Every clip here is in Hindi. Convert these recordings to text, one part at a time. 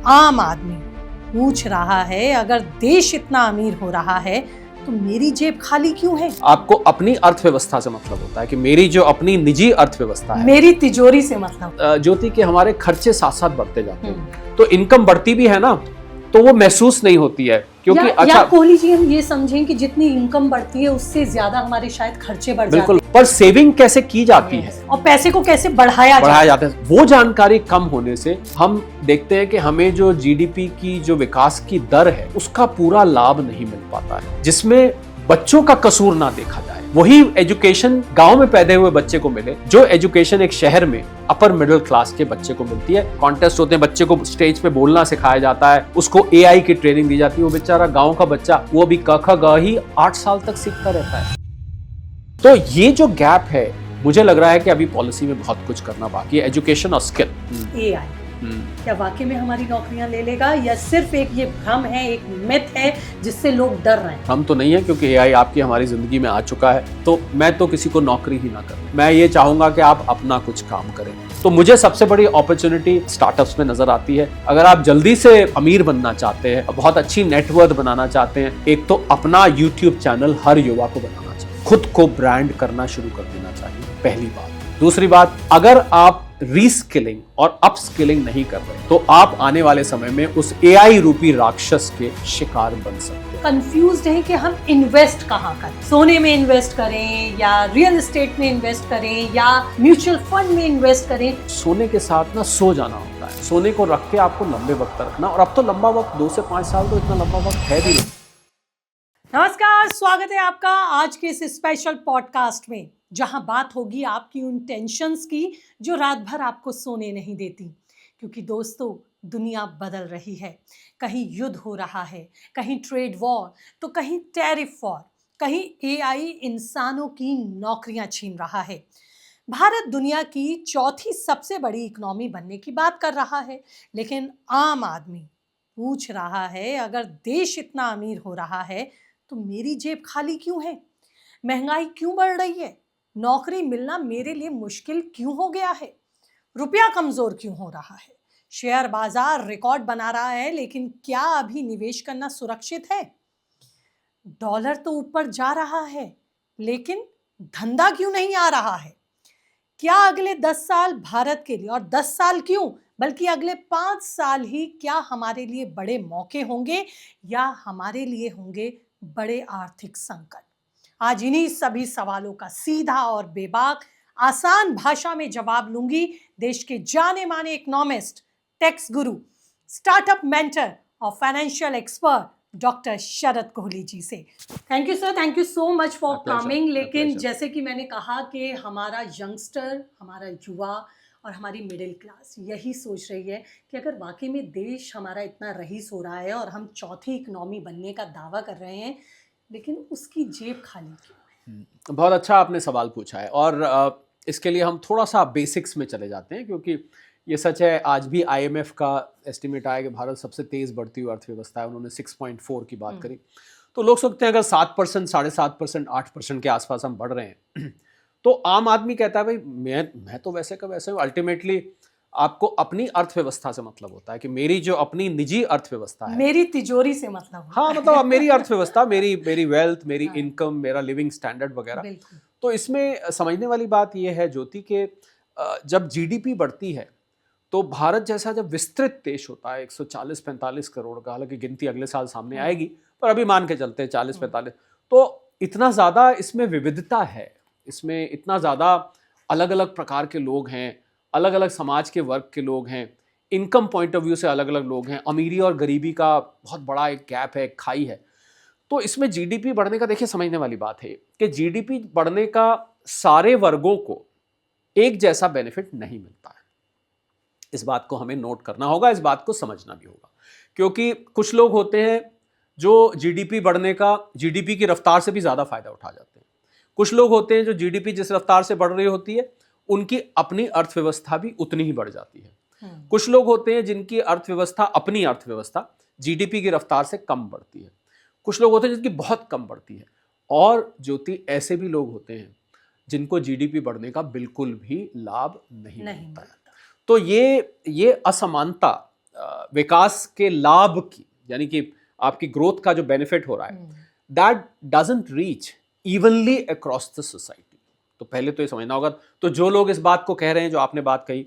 आम आदमी पूछ रहा है, अगर देश इतना अमीर हो रहा है तो मेरी जेब खाली क्यों है? आपको अपनी अर्थव्यवस्था से मतलब होता है कि मेरी जो अपनी निजी अर्थव्यवस्था है, मेरी तिजोरी से मतलब। ज्योति के हमारे खर्चे साथ साथ बढ़ते जाते हैं, तो इनकम बढ़ती भी है ना, तो वो महसूस नहीं होती है, क्योंकि या कोहली जी, हम ये समझें कि जितनी इनकम बढ़ती है उससे ज्यादा हमारे शायद खर्चे बढ़ जाते हैं। बिल्कुल, पर सेविंग कैसे की जाती है और पैसे को कैसे बढ़ाया जाता है, वो जानकारी कम होने से हम देखते हैं कि हमें जो जीडीपी की जो विकास की दर है उसका पूरा लाभ नहीं मिल पाता है, जिसमें बच्चों का कसूर ना देखा जाए। वही एजुकेशन गांव में पैदा हुए बच्चे को मिले जो एजुकेशन एक शहर में अपर मिडिल क्लास के बच्चे को मिलती है। कॉन्टेस्ट होते हैं, बच्चे को स्टेज पे बोलना सिखाया जाता है, उसको एआई की ट्रेनिंग दी जाती है। वो बेचारा गांव का बच्चा, वो अभी क ख ग ही 8 साल तक सीखता रहता है। तो ये जो गैप है, मुझे लग रहा है कि अभी पॉलिसी में बहुत कुछ करना बाकी है। एजुकेशन और स्किल। एआई क्या वाकई में हमारी नौकरियां ले लेगा, या सिर्फ एक ये भ्रम है, एक मिथ है जिससे लोग डर रहे हैं? हम तो नहीं है, क्योंकि एआई आपकी हमारी जिंदगी में आ चुका है, तो मैं तो किसी को नौकरी ही ना करूं। मैं ये चाहूंगा कि आप अपना कुछ काम करें। तो मुझे सबसे बड़ी अपॉर्चुनिटी स्टार्टअप्स में नजर आती है। अगर आप जल्दी से अमीर बनना चाहते हैं, बहुत अच्छी नेटवर्थ बनाना चाहते हैं, एक तो अपना यूट्यूब चैनल हर युवा को बनाना चाहिए, खुद को ब्रांड करना शुरू कर देना चाहिए, पहली बात। दूसरी बात, अगर आप रीस्किलिंग और अपस्किलिंग नहीं कर रहे तो आप आने वाले समय में उस एआई रूपी राक्षस के शिकार बन सकते हैं। कंफ्यूज्ड है कि हम इन्वेस्ट कहाँ करें, सोने में इन्वेस्ट करें या रियल एस्टेट में इन्वेस्ट करें या म्यूचुअल फंड में इन्वेस्ट करें। सोने के साथ ना सो जाना होता है, सोने को रख के आपको लंबे वक्त रखना, और अब तो लंबा वक्त 2 से 5 साल तो इतना लंबा वक्त है भी नहीं। नमस्कार, स्वागत है आपका आज के इस स्पेशल पॉडकास्ट में, जहां बात होगी आपकी उन टेंशन्स की जो रात भर आपको सोने नहीं देती। क्योंकि दोस्तों, दुनिया बदल रही है। कहीं युद्ध हो रहा है, कहीं ट्रेड वॉर, तो कहीं टैरिफ वॉर, कहीं एआई इंसानों की नौकरियां छीन रहा है। भारत दुनिया की चौथी सबसे बड़ी इकोनॉमी बनने की बात कर रहा है, लेकिन आम आदमी पूछ रहा है, अगर देश इतना अमीर हो रहा है तो मेरी जेब खाली क्यों है? महंगाई क्यों बढ़ रही है? नौकरी मिलना मेरे लिए मुश्किल क्यों हो गया है? रुपया कमजोर क्यों हो रहा है? शेयर बाजार रिकॉर्ड बना रहा है, लेकिन क्या अभी निवेश करना सुरक्षित है? डॉलर तो ऊपर जा रहा है, लेकिन धंधा क्यों नहीं आ रहा है? क्या अगले 10 साल भारत के लिए, और 10 साल क्यों बल्कि अगले 5 साल ही, क्या हमारे लिए बड़े मौके होंगे या हमारे लिए होंगे बड़े आर्थिक संकट? आज इन्हीं सभी सवालों का सीधा और बेबाक आसान भाषा में जवाब लूंगी देश के जाने माने इकोनॉमिस्ट, टैक्स गुरु, स्टार्टअप मेंटर और फाइनेंशियल एक्सपर्ट डॉक्टर शरद कोहली जी से। Thank you sir, thank you so much for coming. लेकिन जैसे कि मैंने कहा कि हमारा यंगस्टर, हमारा युवा और हमारी मिडिल क्लास यही सोच रही है कि अगर वाकई में देश हमारा इतना रईस हो रहा है और हम चौथी इकोनॉमी बनने का दावा कर रहे हैं, लेकिन उसकी जेब खाली क्यों है? बहुत अच्छा आपने सवाल पूछा है, और इसके लिए हम थोड़ा सा बेसिक्स में चले जाते हैं, क्योंकि ये सच है, आज भी आईएमएफ का एस्टिमेट आया कि भारत सबसे तेज बढ़ती हुई अर्थव्यवस्था है। उन्होंने 6.4 की बात करी, तो लोग सोचते हैं अगर 7%, 7.5%, 8% के आसपास हम बढ़ रहे हैं तो आम आदमी कहता है भाई मैं तो वैसे का वैसे हूँ। अल्टीमेटली आपको अपनी अर्थव्यवस्था से मतलब होता है कि मेरी जो अपनी निजी अर्थव्यवस्था है, मेरी तिजोरी से मतलब। हाँ, मतलब अब मेरी अर्थव्यवस्था, मेरी वेल्थ, मेरी इनकम, मेरा लिविंग स्टैंडर्ड वगैरह। तो इसमें समझने वाली बात यह है ज्योति के जब जीडीपी बढ़ती है तो भारत जैसा जब विस्तृत देश होता है 140-45 करोड़ का, हालांकि गिनती अगले साल सामने आएगी, पर अभी मान के चलते हैं 40-45, तो इतना ज़्यादा इसमें विविधता है, इसमें इतना ज़्यादा अलग अलग प्रकार के लोग हैं, अलग अलग समाज के वर्ग के लोग हैं, इनकम पॉइंट ऑफ व्यू से अलग अलग लोग हैं, अमीरी और गरीबी का बहुत बड़ा एक गैप है, एक खाई है। तो इसमें जीडीपी बढ़ने का देखिए समझने वाली बात है कि जीडीपी बढ़ने का सारे वर्गों को एक जैसा बेनिफिट नहीं मिलता है। इस बात को हमें नोट करना होगा, इस बात को समझना भी होगा, क्योंकि कुछ लोग होते हैं जो जीडीपी बढ़ने का जीडीपी की रफ्तार से भी ज़्यादा फायदा उठा जाते हैं। कुछ लोग होते हैं जो जीडीपी जिस रफ्तार से बढ़ रही होती है उनकी अपनी अर्थव्यवस्था भी उतनी ही बढ़ जाती है। कुछ लोग होते हैं जिनकी अर्थव्यवस्था, अपनी अर्थव्यवस्था जीडीपी की रफ्तार से कम बढ़ती है। कुछ लोग होते हैं जिनकी बहुत कम बढ़ती है, और ज्योति ऐसे भी लोग होते हैं जिनको जीडीपी बढ़ने का बिल्कुल भी लाभ नहीं मिलता है। तो ये असमानता विकास के लाभ की, यानी कि आपकी ग्रोथ का जो बेनिफिट हो रहा है, that doesn't reach evenly across the society. तो पहले तो ये समझना होगा। तो जो लोग इस बात को कह रहे हैं, जो आपने बात कही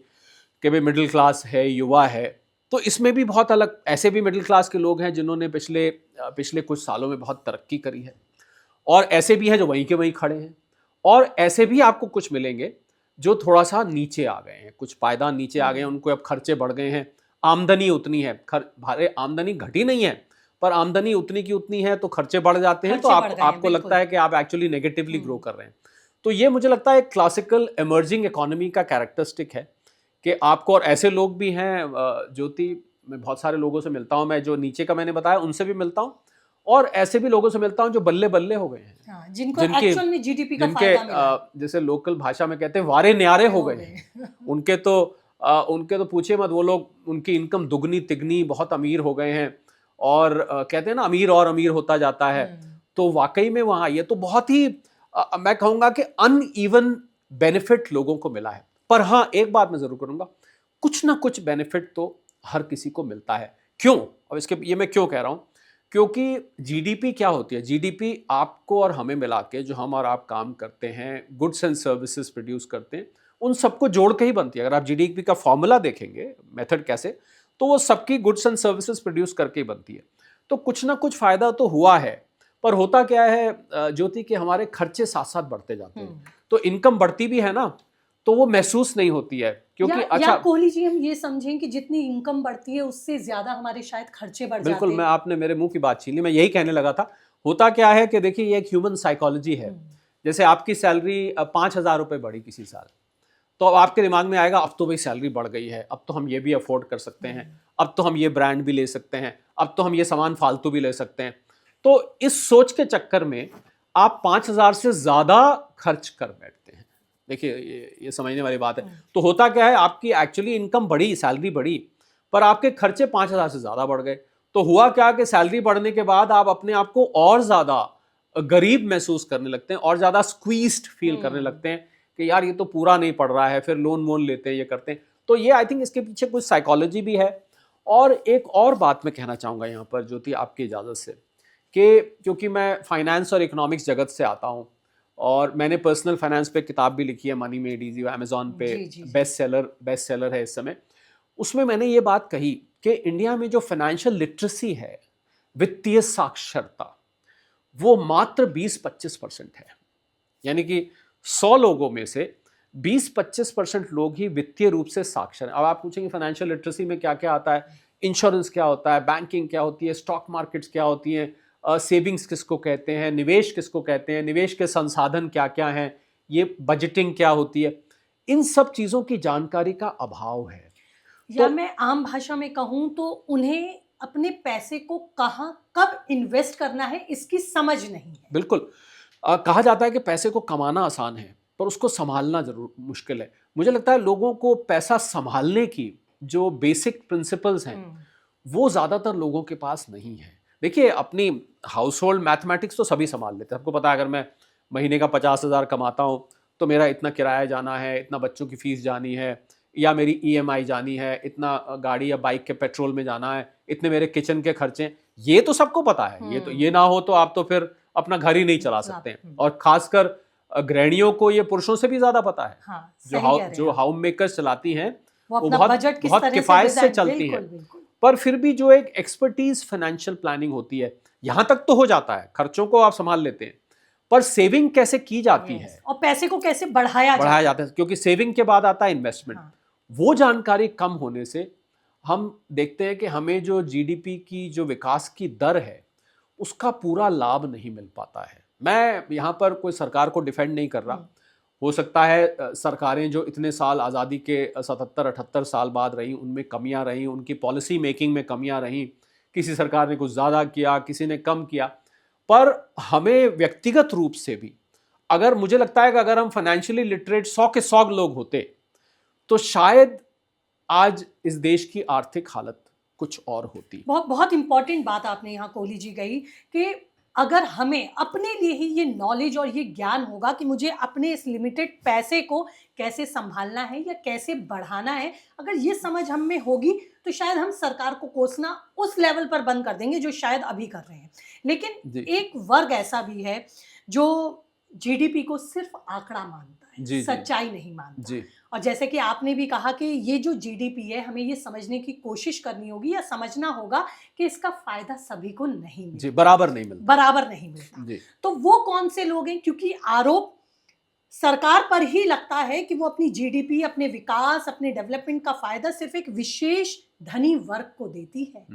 कि भाई मिडिल क्लास है, युवा है, तो इसमें भी बहुत अलग, ऐसे भी मिडिल क्लास के लोग हैं जिन्होंने पिछले कुछ सालों में बहुत तरक्की करी है, और ऐसे भी हैं जो वहीं के वहीं खड़े हैं, और ऐसे भी आपको कुछ मिलेंगे जो थोड़ा सा नीचे आ गए हैं, कुछ पायदान नीचे आ गए हैं, उनको अब खर्चे बढ़ गए हैं, आमदनी उतनी है, भारे आमदनी घटी नहीं है, पर आमदनी उतनी की उतनी है, तो खर्चे बढ़ जाते हैं, तो आपको लगता है कि आप एक्चुअली नेगेटिवली ग्रो कर रहे हैं। तो ये मुझे लगता है एक क्लासिकल इमर्जिंग इकोनॉमी का कैरेक्टरिस्टिक है कि आपको, और ऐसे लोग भी हैं ज्योति, मैं बहुत सारे लोगों से मिलता हूं, मैं जो नीचे का मैंने बताया उनसे भी मिलता हूं, और ऐसे भी लोगों से मिलता हूं जो बल्ले बल्ले हो गए हैं, हाँ, जिनको एक्चुअल में जीडीपी का फायदा मिला, जैसे लोकल भाषा में कहते हैं वारे न्यारे हो गए हैं। उनके तो पूछे मत, वो लोग, उनकी इनकम दुगनी तिगनी, बहुत अमीर हो गए हैं, और कहते हैं ना अमीर और अमीर होता जाता है। तो वाकई में वहां ये तो बहुत ही मैं कहूंगा कि अनइवन बेनिफिट लोगों को मिला है। पर हाँ, एक बात मैं जरूर करूंगा, कुछ ना कुछ बेनिफिट तो हर किसी को मिलता है। क्यों? अब इसके ये मैं क्यों कह रहा हूं, क्योंकि जीडीपी क्या होती है? जीडीपी आपको और हमें मिला के, जो हम और आप काम करते हैं, गुड्स एंड सर्विसेज प्रोड्यूस करते हैं, उन सबको जोड़ के ही बनती है। अगर आप जीडीपी का फॉर्मूला देखेंगे, मेथड कैसे, तो वो सबकी गुड्स एंड सर्विसेज प्रोड्यूस करके ही बनती है। तो कुछ ना कुछ फायदा तो हुआ है, पर होता क्या है ज्योति, कि हमारे खर्चे साथ साथ बढ़ते जाते हैं। तो इनकम बढ़ती भी है ना, तो वो महसूस नहीं होती है, क्योंकि या कोहली जी, हम ये समझें कि जितनी इनकम बढ़ती है उससे ज्यादा हमारे शायद खर्चे बढ़ जाते हैं। बिल्कुल, मैं आपने मेरे मुंह की बात छीन ली, मैं यही कहने लगा था। होता क्या है कि देखिए, ये एक ह्यूमन साइकोलॉजी है। जैसे आपकी सैलरी 5,000 रुपये बढ़ी किसी साल, तो अब आपके दिमाग में आएगा अब तो भाई सैलरी बढ़ गई है, अब तो हम ये भी अफोर्ड कर सकते हैं, अब तो हम ये ब्रांड भी ले सकते हैं, अब तो हम ये सामान फालतू भी ले सकते हैं। तो इस सोच के चक्कर में आप 5,000 से ज्यादा खर्च कर बैठते हैं। देखिए, ये समझने वाली बात है। तो होता क्या है, आपकी एक्चुअली इनकम बढ़ी, सैलरी बढ़ी, पर आपके खर्चे 5,000 से ज्यादा बढ़ गए। तो हुआ क्या कि सैलरी बढ़ने के बाद आप अपने आप को और ज्यादा गरीब महसूस करने लगते हैं, और ज्यादा स्क्वीज्ड फील करने लगते हैं कि यार ये तो पूरा नहीं पड़ रहा है, फिर लोन वोन लेते हैं, ये करते हैं। तो ये आई थिंक इसके पीछे कुछ साइकोलॉजी भी है। और एक और बात मैं कहना चाहूँगा यहाँ पर ज्योति, आपकी इजाज़त से, कि क्योंकि मैं फाइनेंस और इकोनॉमिक्स जगत से आता हूँ, और मैंने पर्सनल फाइनेंस पे किताब भी लिखी है, मनी मेड इजी, अमेजॉन पे बेस्ट सेलर है इस समय। उसमें मैंने ये बात कही कि इंडिया में जो फाइनेंशियल लिटरेसी है, वित्तीय साक्षरता, वो मात्र 20-25% है। यानी कि 100 लोगों में से 20-25% लोग ही वित्तीय रूप से साक्षर हैं। अब आप पूछेंगे फाइनेंशियल लिटरेसी में क्या क्या आता है, इंश्योरेंस क्या होता है, बैंकिंग क्या होती है, स्टॉक मार्केट्स क्या होती हैं, सेविंग्स किसको कहते हैं, निवेश किसको कहते हैं, निवेश के संसाधन क्या क्या हैं, ये बजटिंग क्या होती है, इन सब चीज़ों की जानकारी का अभाव है। या मैं आम भाषा में कहूँ तो उन्हें अपने पैसे को कहाँ कब इन्वेस्ट करना है इसकी समझ नहीं है। बिल्कुल, कहा जाता है कि पैसे को कमाना आसान है, पर उसको संभालना जरूर मुश्किल है। मुझे लगता है लोगों को पैसा संभालने की जो बेसिक प्रिंसिपल्स हैं, वो ज़्यादातर लोगों के पास नहीं है। देखिए, अपनी हाउस होल्ड मैथमेटिक्स तो सभी संभाल लेते हैं। आपको पता है, अगर मैं महीने का 50,000 कमाता हूँ, तो मेरा इतना किराया जाना है, इतना बच्चों की फीस जानी है, या मेरी EMI जानी है, इतना गाड़ी या बाइक के पेट्रोल में जाना है, इतने मेरे किचन के खर्चे, ये तो सबको पता है। ये ना हो तो आप तो फिर अपना घर ही नहीं चला सकते हैं। और खासकर गृहिणियों को ये पुरुषों से भी ज्यादा पता है। हाँ, जो हाउस मेकर्स चलाती हैं, वो बहुत किफायत से चलती हैं। पर फिर भी जो एक एक्सपर्टीज फाइनेंशियल प्लानिंग होती है, यहां तक तो हो जाता है, खर्चों को आप संभाल लेते हैं, पर सेविंग कैसे की जाती है और पैसे को कैसे बढ़ाया जाता है, क्योंकि सेविंग के बाद आता है इन्वेस्टमेंट। वो जानकारी कम होने से हम देखते हैं कि हमें जो जीडीपी की जो विकास की दर है, उसका पूरा लाभ नहीं मिल पाता है। मैं यहाँ पर कोई सरकार को डिफेंड नहीं कर रहा। हो सकता है सरकारें जो इतने साल आज़ादी के 77-78 साल बाद रही, उनमें कमियां रही, उनकी पॉलिसी मेकिंग में कमियां रही, किसी सरकार ने कुछ ज़्यादा किया, किसी ने कम किया। पर हमें व्यक्तिगत रूप से भी, अगर मुझे लगता है कि अगर हम फाइनेंशियली लिटरेट 100 के 100 लोग होते, तो शायद आज इस देश की आर्थिक हालत कुछ और होती। बहुत इंपॉर्टेंट बात आपने यहाँ कोहली जी कही कि अगर हमें अपने लिए ही ये नॉलेज और ये ज्ञान होगा कि मुझे अपने इस लिमिटेड पैसे को कैसे संभालना है या कैसे बढ़ाना है, अगर ये समझ हम में होगी तो शायद हम सरकार को कोसना उस लेवल पर बंद कर देंगे जो शायद अभी कर रहे हैं। लेकिन एक वर्ग ऐसा भी है जो जीडीपी को सिर्फ आंकड़ा मानता है, सच्चाई नहीं मानता। और जैसे कि आपने भी कहा कि ये जो जीडीपी है, हमें ये समझने की कोशिश करनी होगी या समझना होगा कि इसका फायदा सभी को नहीं मिलता, बराबर नहीं मिलता। तो वो कौन से लोग हैं? क्योंकि आरोप सरकार पर ही लगता है कि वो अपनी जीडीपी, अपने विकास, अपने डेवलपमेंट का फायदा सिर्फ एक विशेष धनी वर्ग को देती है।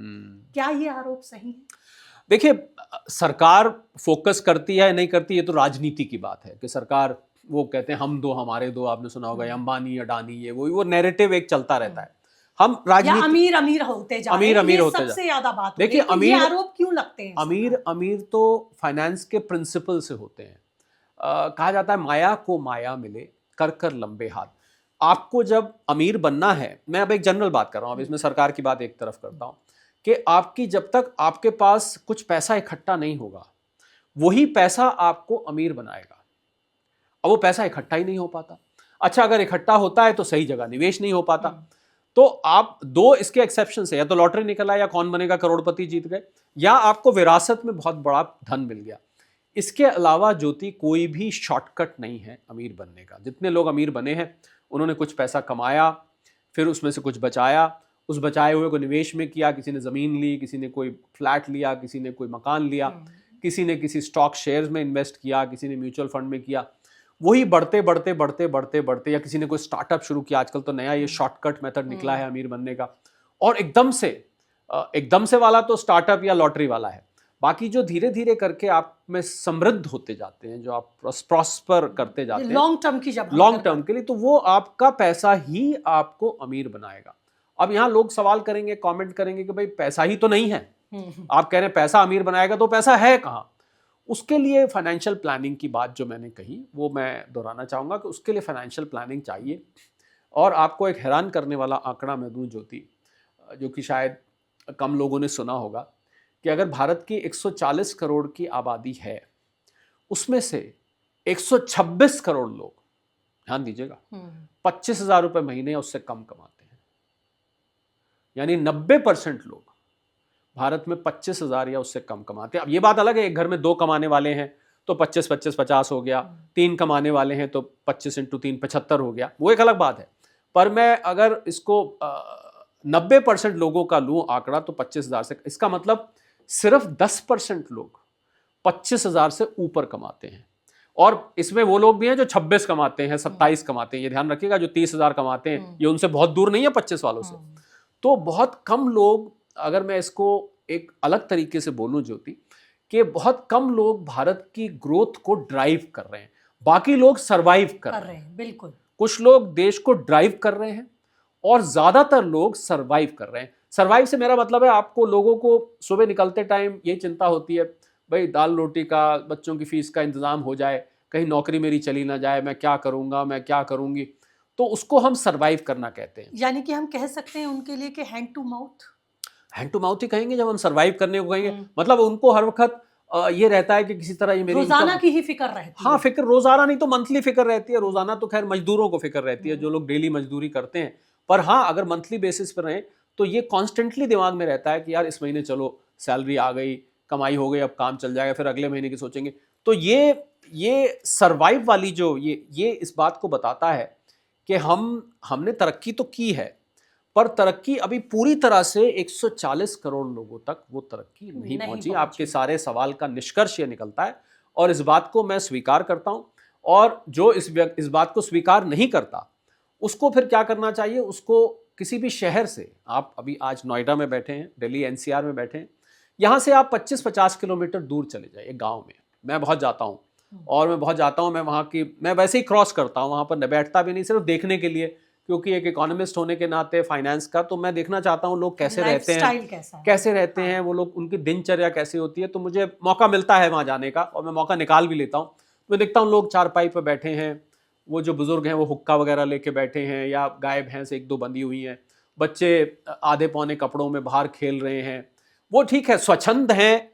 क्या ये आरोप सही है? देखिए, सरकार फोकस करती है नहीं करती, ये तो राजनीति की बात है कि सरकार, वो कहते हैं हम दो हमारे दो, आपने सुना होगा अंबानी अडानी, ये वो नैरेटिव एक चलता रहता है। हम राजनीति अमीर अमीर होते जा रहे हैं, ये सबसे ज्यादा बात होती है। देखिए, अमीर आरोप क्यों लगते हैं? अमीर तो फाइनेंस के प्रिंसिपल से होते हैं। कहा जाता है माया को माया मिले कर कर लंबे हाथ। आपको जब अमीर बनना है, मैं अब एक जनरल बात कर रहा हूं, अब इसमें सरकार की बात एक तरफ करता हूं, कि आपकी जब तक आपके पास कुछ पैसा इकट्ठा नहीं होगा, वही पैसा आपको अमीर बनाएगा। अब वो पैसा इकट्ठा ही नहीं हो पाता। अच्छा, अगर इकट्ठा होता है तो सही जगह निवेश नहीं हो पाता। तो आप दो इसके एक्सेप्शन है, या तो लॉटरी निकला या कौन बनेगा करोड़पति जीत गए, या आपको विरासत में बहुत बड़ा धन मिल गया। इसके अलावा ज्योति कोई भी शॉर्टकट नहीं है अमीर बनने का। जितने लोग अमीर बने हैं उन्होंने कुछ पैसा कमाया, फिर उसमें से कुछ बचाया, उस बचाए हुए को निवेश में किया। किसी ने ज़मीन ली, किसी ने कोई फ्लैट लिया, किसी ने कोई मकान लिया, किसी ने किसी स्टॉक शेयर्स में इन्वेस्ट किया, किसी ने म्यूचुअल फंड में किया। वही बढ़ते बढ़ते बढ़ते बढ़ते बढ़ते, या किसी ने कोई स्टार्टअप शुरू किया। आजकल तो नया ये शॉर्टकट मेथड निकला है अमीर बनने का। और एकदम से वाला तो स्टार्टअप या लॉटरी वाला है। बाकी जो धीरे धीरे करके आप में समृद्ध होते जाते हैं, जो आप प्रॉस्पर करते जाते हैं लॉन्ग टर्म के लिए, तो वो आपका पैसा ही आपको अमीर बनाएगा। अब यहाँ लोग सवाल करेंगे, कमेंट करेंगे कि भाई पैसा ही तो नहीं है। आप कह रहे हैं पैसा अमीर बनाएगा, तो पैसा है कहाँ? उसके लिए फाइनेंशियल प्लानिंग की बात जो मैंने कही वो मैं दोहराना चाहूँगा कि उसके लिए फाइनेंशियल प्लानिंग चाहिए। और आपको एक हैरान करने वाला आंकड़ा मैं दूं ज्योति, जो कि शायद कम लोगों ने सुना होगा, कि अगर भारत की 140 करोड़ की आबादी है, उसमें से 126 करोड़ लोग, ध्यान दीजिएगा, 25,000 रुपये महीने उससे कम कमाते हैं। यानी 90% लोग भारत में 25,000 या उससे कम कमाते हैं। अब ये बात अलग है, एक घर में 2 कमाने वाले हैं तो 25-25-50 हो गया, 3 कमाने वाले हैं तो 25 × 3 75 हो गया, वो एक अलग बात है। पर मैं अगर इसको 90% लोगों का लूँ आंकड़ा, तो 25,000 से, इसका मतलब सिर्फ 10% लोग 25,000 से ऊपर कमाते हैं। और इसमें वो लोग भी हैं जो 26 कमाते हैं, 27 कमाते हैं। ये ध्यान रखिएगा, जो 30,000 कमाते हैं ये उनसे बहुत दूर नहीं है 25 वालों से। तो बहुत कम लोग, अगर मैं इसको एक अलग तरीके से बोलूं ज्योति, कि बहुत कम लोग भारत की ग्रोथ को ड्राइव कर रहे हैं, बाकी लोग सरवाइव कर रहे हैं। बिल्कुल, कुछ लोग देश को ड्राइव कर रहे हैं और ज्यादातर लोग सरवाइव कर रहे हैं। सरवाइव से मेरा मतलब है, आपको लोगों को सुबह निकलते टाइम ये चिंता होती है, भाई दाल रोटी का, बच्चों की फीस का इंतजाम हो जाए, कहीं नौकरी मेरी चली ना जाए, मैं क्या करूंगा, मैं क्या करूंगी। तो उसको हम सरवाइव करना कहते हैं। यानी कि हम कह सकते हैं उनके लिए कि हैंड टू माउथ ही कहेंगे जब हम सरवाइव करने को कहेंगे। मतलब उनको हर वक्त ये रहता है कि किसी तरह ये मेरी रोजाना की ही फिक्र रहती है। हाँ, फिक्र रोजाना नहीं तो मंथली फिक्र रहती है। रोजाना तो खैर मजदूरों को फिक्र रहती है, जो लोग डेली मजदूरी करते हैं। पर हाँ, अगर मंथली बेसिस पर रहे तो ये कॉन्स्टेंटली दिमाग में रहता है कि यार इस महीने चलो सैलरी आ गई, कमाई हो गई, अब काम चल जाएगा, फिर अगले महीने की सोचेंगे। तो ये सरवाइव वाली जो ये इस बात को बताता है कि हमने तरक्की तो की है, पर तरक्की अभी पूरी तरह से 140 करोड़ लोगों तक वो तरक्की नहीं पहुंची। आपके सारे सवाल का निष्कर्ष ये निकलता है, और इस बात को मैं स्वीकार करता हूं। और जो इस बात को स्वीकार नहीं करता, उसको फिर क्या करना चाहिए? उसको किसी भी शहर से, आप अभी आज नोएडा में बैठे हैं, दिल्ली NCR में बैठे हैं, यहाँ से आप 25-50 किलोमीटर दूर चले जाइए गाँव में। मैं बहुत जाता हूँ, और मैं वहाँ की, मैं वैसे ही क्रॉस करता हूँ, वहाँ पर न बैठता भी नहीं, सिर्फ देखने के लिए, क्योंकि एक इकोनॉमिस्ट होने के नाते फाइनेंस का, तो मैं देखना चाहता हूँ लोग कैसे रहते हैं, कैसे रहते हैं वो लोग, उनकी दिनचर्या कैसी होती है। तो मुझे मौका मिलता है वहाँ जाने का, और मैं मौका निकाल भी लेता हूँ। मैं देखता हूँ लोग चारपाई पर बैठे हैं, वो जो बुजुर्ग हैं वो हुक्का वगैरह लेके बैठे हैं, या गाय भैंस 1-2 बंधी हुई हैं, बच्चे आधे पौने कपड़ों में बाहर खेल रहे हैं। वो ठीक है, स्वच्छंद हैं,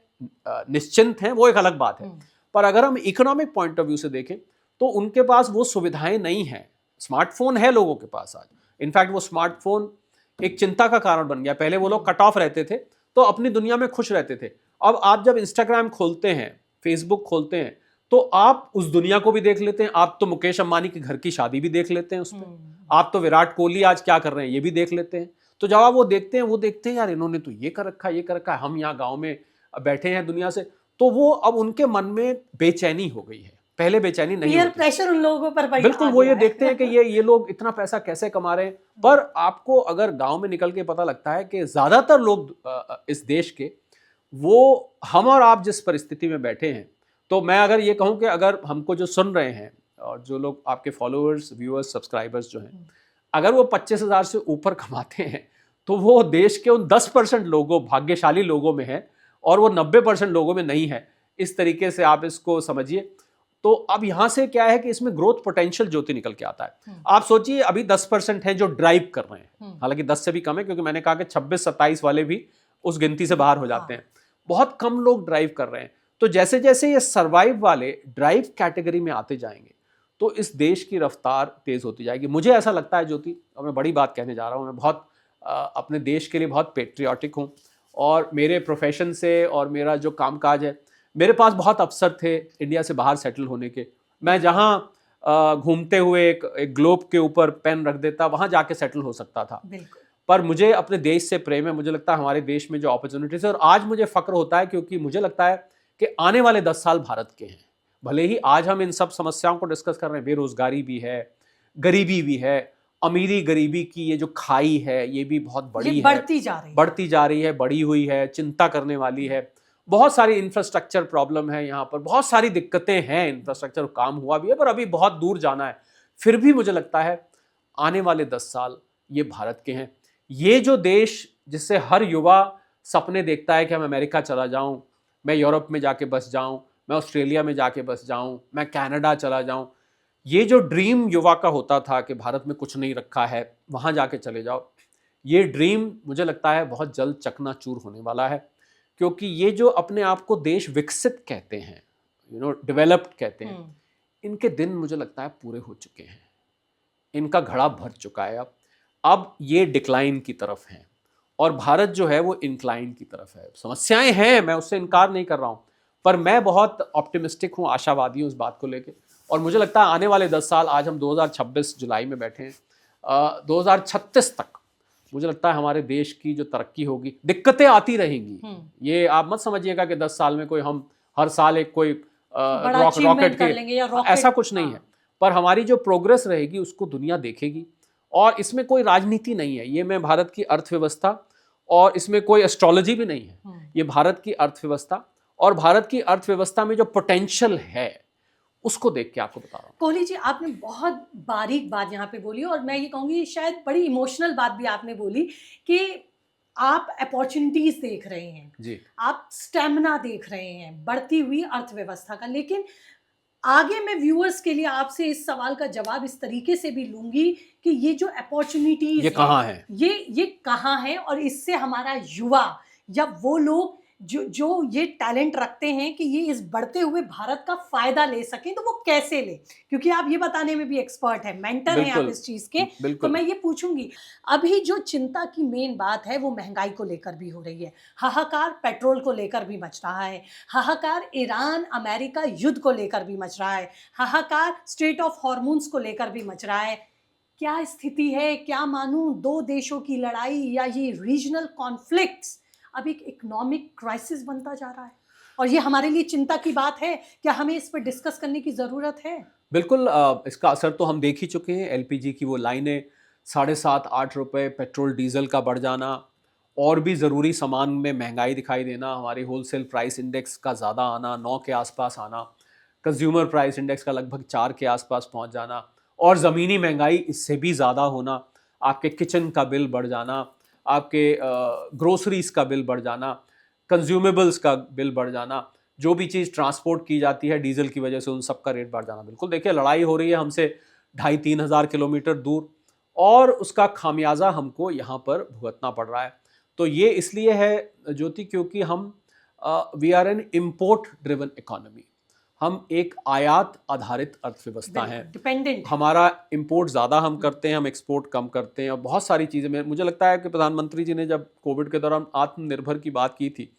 निश्चिंत हैं, वो एक अलग बात है। पर अगर हम इकोनॉमिक पॉइंट ऑफ व्यू से देखें तो उनके पास वो सुविधाएं नहीं हैं। स्मार्टफोन है लोगों के पास आज, इनफैक्ट वो स्मार्टफोन एक चिंता का कारण बन गया। पहले वो लोग कट ऑफ रहते थे तो अपनी दुनिया में खुश रहते थे। अब आप जब इंस्टाग्राम खोलते हैं, फेसबुक खोलते हैं, तो आप उस दुनिया को भी देख लेते हैं। आप तो मुकेश अंबानी के घर की शादी भी देख लेते हैं उस पर, आप तो विराट कोहली आज क्या कर रहे हैं ये भी देख लेते हैं। तो जब आप वो देखते हैं यार इन्होंने तो ये कर रखा है, ये कर रखा है, हम यहाँ गाँव में बैठे हैं दुनिया से, तो वो अब उनके मन में बेचैनी हो गई है। पहले बेचैनी नहीं होती, प्रेशर उन लोगों पर बिल्कुल। वो ये देखते हैं कि ये लोग इतना पैसा कैसे कमा रहे हैं। पर आपको अगर गांव में निकल के पता लगता है कि ज्यादातर लोग इस देश के, वो हम और आप जिस परिस्थिति में बैठे हैं, तो मैं अगर ये कहूं कि अगर हमको जो सुन रहे हैं और जो लोग आपके फॉलोअर्स, व्यूअर्स, सब्सक्राइबर्स जो हैं, अगर वो 25,000 से ऊपर कमाते हैं तो वो देश के उन 10% लोगों, भाग्यशाली लोगों में है और वो 90% लोगों में नहीं है। इस तरीके से आप इसको समझिए। तो अब यहां से क्या है कि इसमें ग्रोथ पोटेंशियल ज्योति निकल के आता है। आप सोचिए अभी 10% है जो ड्राइव कर रहे हैं, हालांकि 10 से भी कम है क्योंकि मैंने कहा कि 26-27 वाले भी उस गिनती से बाहर हो जाते हैं। बहुत कम लोग ड्राइव कर रहे हैं। तो जैसे जैसे ये सर्वाइव वाले ड्राइव कैटेगरी में आते जाएंगे तो इस देश की रफ्तार तेज होती जाएगी। मुझे ऐसा लगता है ज्योति, और मैं बड़ी बात कहने जा रहा हूँ, मैं बहुत अपने देश के लिए बहुत पेट्रियाटिक हूँ और मेरे प्रोफेशन से और मेरा जो कामकाज है, मेरे पास बहुत अवसर थे इंडिया से बाहर सेटल होने के। मैं जहाँ घूमते हुए एक ग्लोब के ऊपर पेन रख देता, वहाँ जाके सेटल हो सकता था। पर मुझे अपने देश से प्रेम है। मुझे लगता है हमारे देश में जो अपॉर्चुनिटीज है, और आज मुझे फक्र होता है क्योंकि मुझे लगता है कि आने वाले 10 साल भारत के हैं। भले ही आज हम इन सब समस्याओं को डिस्कस कर रहे हैं, बेरोजगारी भी है, गरीबी भी है, अमीरी गरीबी की ये जो खाई है ये भी बहुत बड़ी है, बढ़ती जा रही है, बड़ी हुई है, चिंता करने वाली है। बहुत सारी इंफ्रास्ट्रक्चर प्रॉब्लम है यहाँ पर, बहुत सारी दिक्कतें हैं। इंफ्रास्ट्रक्चर काम हुआ भी है पर अभी बहुत दूर जाना है। फिर भी मुझे लगता है आने वाले 10 साल ये भारत के हैं। ये जो देश जिससे हर युवा सपने देखता है कि मैं अमेरिका चला जाऊं, मैं यूरोप में जाके बस जाऊं, मैं ऑस्ट्रेलिया में जाके बस जाऊं, मैं कनाडा चला जाऊं, ये जो ड्रीम युवा का होता था कि भारत में कुछ नहीं रखा है, वहां जाके चले जाओ, ये ड्रीम मुझे लगता है बहुत जल्द चकनाचूर होने वाला है। क्योंकि ये जो अपने आप को देश विकसित कहते हैं, डेवलप्ड कहते हैं, इनके दिन मुझे लगता है पूरे हो चुके हैं। इनका घड़ा भर चुका है। अब ये डिक्लाइन की तरफ है और भारत जो है वो इंक्लाइन की तरफ है। समस्याएं हैं, मैं उससे इनकार नहीं कर रहा हूं, पर मैं बहुत ऑप्टिमिस्टिक हूं, आशावादी हूं इस बात को लेके। और मुझे लगता है आने वाले 10 साल, आज हम 2026 जुलाई में बैठे हैं, 2036 तक मुझे लगता है हमारे देश की जो तरक्की होगी, दिक्कतें आती रहेंगी। ये आप मत समझिएगा कि 10 साल में कोई हम हर साल एक कोई रॉकेट के, ऐसा कुछ नहीं है। पर हमारी जो प्रोग्रेस रहेगी उसको दुनिया देखेगी। और इसमें कोई राजनीति नहीं है, ये मैं भारत की अर्थव्यवस्था, और इसमें कोई एस्ट्रोलॉजी भी नहीं है, ये भारत की अर्थव्यवस्था और भारत की अर्थव्यवस्था में जो पोटेंशियल है उसको देख के आपको बता रहा हूँ। कोहली जी, आपने बहुत बारीक बात यहाँ पे बोली और मैं ये कहूँगी शायद बड़ी इमोशनल बात भी आपने बोली कि आप अपॉर्चुनिटीज देख रहे हैं जी, आप स्टेमिना देख रहे हैं बढ़ती हुई अर्थव्यवस्था का। लेकिन आगे मैं व्यूअर्स के लिए आपसे इस सवाल का जवाब इस तरीके से भी लूंगी कि ये जो अपॉर्चुनिटीज ये कहाँ है, ये कहाँ है, और इससे हमारा युवा या वो लोग जो ये टैलेंट रखते हैं कि ये इस बढ़ते हुए भारत का फायदा ले सकें, तो वो कैसे ले, क्योंकि आप ये बताने में भी एक्सपर्ट हैं, मेंटर हैं आप इस चीज के। तो मैं ये पूछूंगी, अभी जो चिंता की मेन बात है वो महंगाई को लेकर भी हो रही है, हाहाकार पेट्रोल को लेकर भी मच रहा है, हाहाकार ईरान अमेरिका युद्ध को लेकर भी मच रहा है, हाहाकार स्ट्रेट ऑफ हॉर्मोन्स को लेकर भी मच रहा है। क्या स्थिति है, क्या मानूं, दो देशों की लड़ाई या ये रीजनल कॉन्फ्लिक्ट्स अब एक इकोनॉमिक क्राइसिस बनता जा रहा है, और ये हमारे लिए चिंता की बात है। क्या हमें इस पर डिस्कस करने की ज़रूरत है? बिल्कुल, इसका असर तो हम देख ही चुके हैं। एलपीजी की वो लाइनें, 7.5-8 रुपये पेट्रोल डीजल का बढ़ जाना, और भी ज़रूरी सामान में महंगाई दिखाई देना, हमारी होलसेल प्राइस इंडेक्स का ज़्यादा आना, 9 के आसपास आना, कंज्यूमर प्राइस इंडेक्स का लगभग 4 के आसपास पहुंच जाना, और ज़मीनी महंगाई इससे भी ज़्यादा होना, आपके किचन का बिल बढ़ जाना, आपके ग्रोसरीज का बिल बढ़ जाना, कंज्यूमेबल्स का बिल बढ़ जाना, जो भी चीज़ ट्रांसपोर्ट की जाती है डीजल की वजह से उन सब का रेट बढ़ जाना। बिल्कुल देखिए, लड़ाई हो रही है हमसे 2,500-3 हज़ार किलोमीटर दूर, और उसका खामियाजा हमको यहाँ पर भुगतना पड़ रहा है। तो ये इसलिए है ज्योति क्योंकि हम we are an import driven economy. हम एक आयात आधारित अर्थव्यवस्था हैं, डिपेंडेंट। हमारा इंपोर्ट ज़्यादा हम करते हैं, हम एक्सपोर्ट कम करते हैं, और बहुत सारी चीज़ें में मुझे लगता है कि प्रधानमंत्री जी ने जब कोविड के दौरान आत्मनिर्भर की बात की थी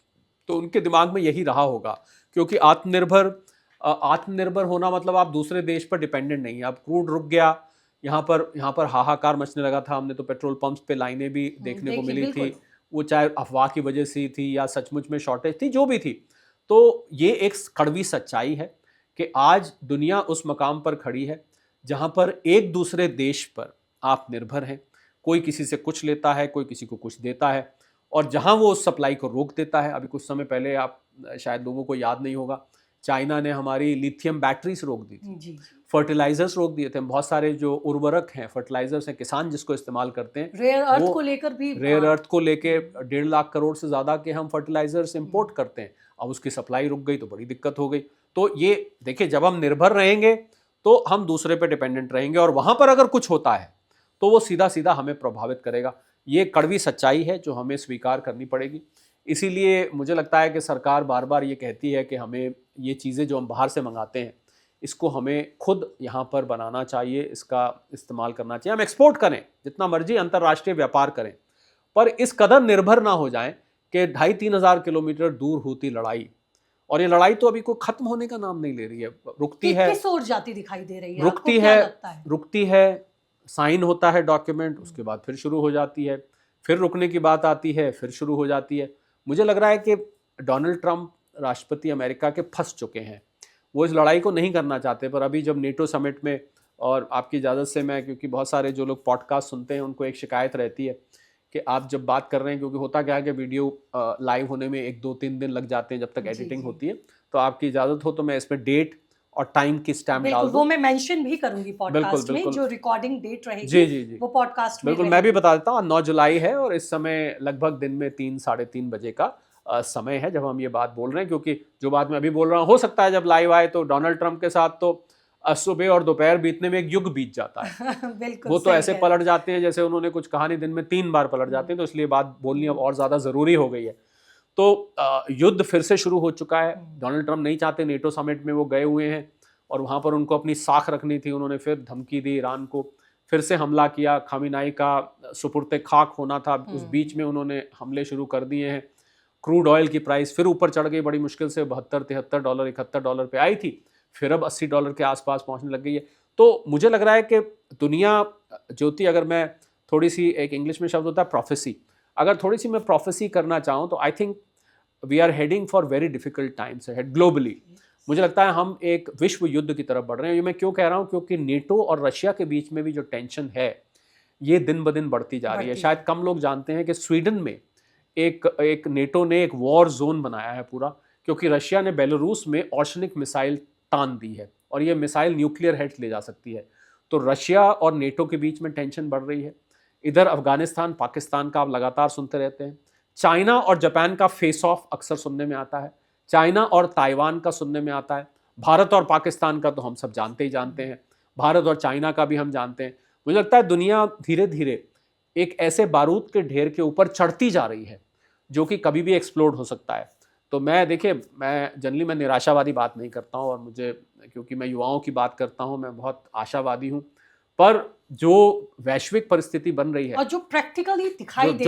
तो उनके दिमाग में यही रहा होगा, क्योंकि आत्मनिर्भर होना मतलब आप दूसरे देश पर डिपेंडेंट नहीं है। अब क्रूड रुक गया, यहाँ पर हाहाकार मचने लगा था, हमने तो पेट्रोल पंप्स पे लाइनें भी देखने को मिली थी, वो चाहे अफवाह की वजह से थी या सचमुच में शॉर्टेज थी, जो भी थी। तो ये एक कड़वी सच्चाई है कि आज दुनिया उस मकाम पर खड़ी है जहां पर एक दूसरे देश पर आप निर्भर हैं, कोई किसी से कुछ लेता है, कोई किसी को कुछ देता है, और जहां वो उस सप्लाई को रोक देता है। अभी कुछ समय पहले, आप शायद लोगों को याद नहीं होगा, चाइना ने हमारी लिथियम बैटरीज रोक दी थी, फर्टिलाइजर्स रोक दिए थे। बहुत सारे जो उर्वरक हैं, फर्टिलाइजर्स हैं, किसान जिसको इस्तेमाल करते हैं, रेयर अर्थ को लेकर भी, रेयर अर्थ को लेके 1.5 लाख करोड़ से ज़्यादा के हम फर्टिलाइजर्स इंपोर्ट करते हैं। अब उसकी सप्लाई रुक गई तो बड़ी दिक्कत हो गई। तो ये देखिए, जब हम निर्भर रहेंगे तो हम दूसरे पे डिपेंडेंट रहेंगे, और वहाँ पर अगर कुछ होता है तो वो सीधा सीधा हमें प्रभावित करेगा। ये कड़वी सच्चाई है जो हमें स्वीकार करनी पड़ेगी। इसीलिए मुझे लगता है कि सरकार बार बार ये कहती है कि हमें ये चीज़ें जो हम बाहर से मंगाते हैं, इसको हमें खुद यहाँ पर बनाना चाहिए, इसका इस्तेमाल करना चाहिए। हम एक्सपोर्ट करें, जितना मर्जी अंतर्राष्ट्रीय व्यापार करें, पर इस कदर निर्भर ना हो जाएं कि 2,500-3 हज़ार किलोमीटर दूर होती लड़ाई, और ये लड़ाई तो अभी कोई खत्म होने का नाम नहीं ले रही है, रुकती है, किस ओर जाती दिखाई दे रही है, रुकती है, साइन होता है डॉक्यूमेंट, उसके बाद फिर शुरू हो जाती है, फिर रुकने की बात आती है, फिर शुरू हो जाती है। मुझे लग रहा है कि डोनाल्ड ट्रंप राष्ट्रपति अमेरिका के फंस चुके हैं, वो इस लड़ाई को नहीं करना चाहते। पर अभी जब नेटो समिट में, और आपकी इजाज़त से मैं, क्योंकि बहुत सारे जो लोग पॉडकास्ट सुनते हैं उनको एक शिकायत रहती है कि आप जब बात कर रहे हैं, क्योंकि होता क्या है कि वीडियो लाइव होने में 1-2-3 दिन लग जाते हैं जब तक एडिटिंग होती है, तो आपकी इजाज़त हो तो मैं इसमें डेट और टाइम की स्टैम्प डाल दूं। वो मैं मेंशन भी करूंगी पॉडकास्ट में, जो रिकॉर्डिंग डेट रहेगी। जी, वो पॉडकास्ट में बिल्कुल मैं भी बता देता हूँ। 9 जुलाई है, और इस समय लगभग दिन में 3-3:30 बजे का समय है जब हम ये बात बोल रहे हैं, क्योंकि जो बात मैं अभी बोल रहा हूँ, हो सकता है जब लाइव आए तो डोनाल्ड ट्रंप के साथ तो सुबह और दोपहर बीतने में एक युग बीत जाता है। बिल्कुल, वो तो ऐसे पलट जाते हैं जैसे उन्होंने कुछ कहा नहीं, दिन में 3 बार पलट जाते हैं, तो इसलिए बात बोलनी अब और ज़्यादा ज़रूरी हो गई है। तो युद्ध फिर से शुरू हो चुका है। डोनाल्ड ट्रंप नहीं चाहते, नेटो समिट में वो गए हुए हैं और वहाँ पर उनको अपनी साख रखनी थी, उन्होंने फिर धमकी दी ईरान को, फिर से हमला किया, खामिनाई का सुपुर्द खाक होना था, उस बीच में उन्होंने हमले शुरू कर दिए हैं। क्रूड ऑयल की प्राइस फिर ऊपर चढ़ गई, बड़ी मुश्किल से $72-73 $71 पे आई थी, फिर अब $80 के आसपास पहुंचने लग गई है। तो मुझे लग रहा है कि दुनिया, ज्योति, अगर मैं थोड़ी सी, एक इंग्लिश में शब्द होता है प्रोफेसी, अगर थोड़ी सी मैं प्रोफेसी करना चाहूँ तो I think we are heading for very difficult times ahead globally. मुझे लगता है हम एक विश्व युद्ध की तरफ बढ़ रहे हैं। ये मैं क्यों कह रहा हूँ, क्योंकि नेटो और रशिया के बीच में भी जो टेंशन है ये दिन ब दिन बढ़ती जा रही है। शायद कम लोग जानते हैं कि स्वीडन में एक नेटो ने एक वॉर जोन बनाया है पूरा, क्योंकि रशिया ने बेलारूस में ऑर्शनिक मिसाइल तान दी है, और ये मिसाइल न्यूक्लियर हेड ले जा सकती है। तो रशिया और नेटो के बीच में टेंशन बढ़ रही है। इधर अफगानिस्तान पाकिस्तान का आप लगातार सुनते रहते हैं। चाइना और जापान का फेस ऑफ अक्सर सुनने में आता है, चाइना और ताइवान का सुनने में आता है, भारत और पाकिस्तान का तो हम सब जानते ही जानते हैं, भारत और चाइना का भी हम जानते हैं। मुझे लगता है दुनिया धीरे धीरे एक ऐसे बारूद के ढेर के ऊपर चढ़ती जा रही है जो कि कभी भी एक्सप्लोड हो सकता है। तो मैं, देखिए, मैं जनरली मैं निराशावादी बात नहीं करता हूँ, और मुझे, क्योंकि मैं युवाओं की बात करता हूँ, मैं बहुत आशावादी हूँ। पर जो वैश्विक परिस्थिति बन रही है और जो प्रैक्टिकली दिखाई दे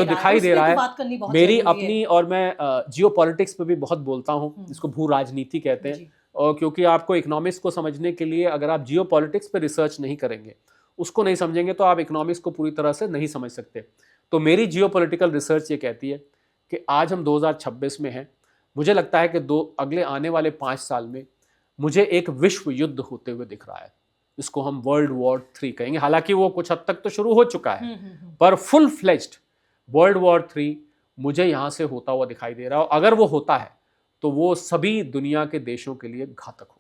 रहा है, बात करनी बहुत मेरी अपनी, और मैं जियो पॉलिटिक्स पे भी बहुत बोलता हूँ, इसको भू राजनीति कहते हैं। और क्योंकि आपको इकोनॉमिक्स को समझने के लिए अगर आप जियो पॉलिटिक्स पे रिसर्च नहीं करेंगे, उसको नहीं समझेंगे, तो आप इकोनॉमिक्स को पूरी तरह से नहीं समझ सकते। तो मेरी जियो पॉलिटिकल रिसर्च ये कहती है कि आज हम 2026 में हैं, मुझे लगता है कि अगले आने वाले 5 साल में मुझे एक विश्व युद्ध होते हुए दिख रहा है, जिसको हम वर्ल्ड वॉर 3 कहेंगे। हालांकि वो कुछ हद तक तो शुरू हो चुका है, पर फुल फ्लेज्ड वर्ल्ड वॉर 3 मुझे यहाँ से होता हुआ दिखाई दे रहा है। अगर वो होता है तो वो सभी दुनिया के देशों के लिए घातक हो।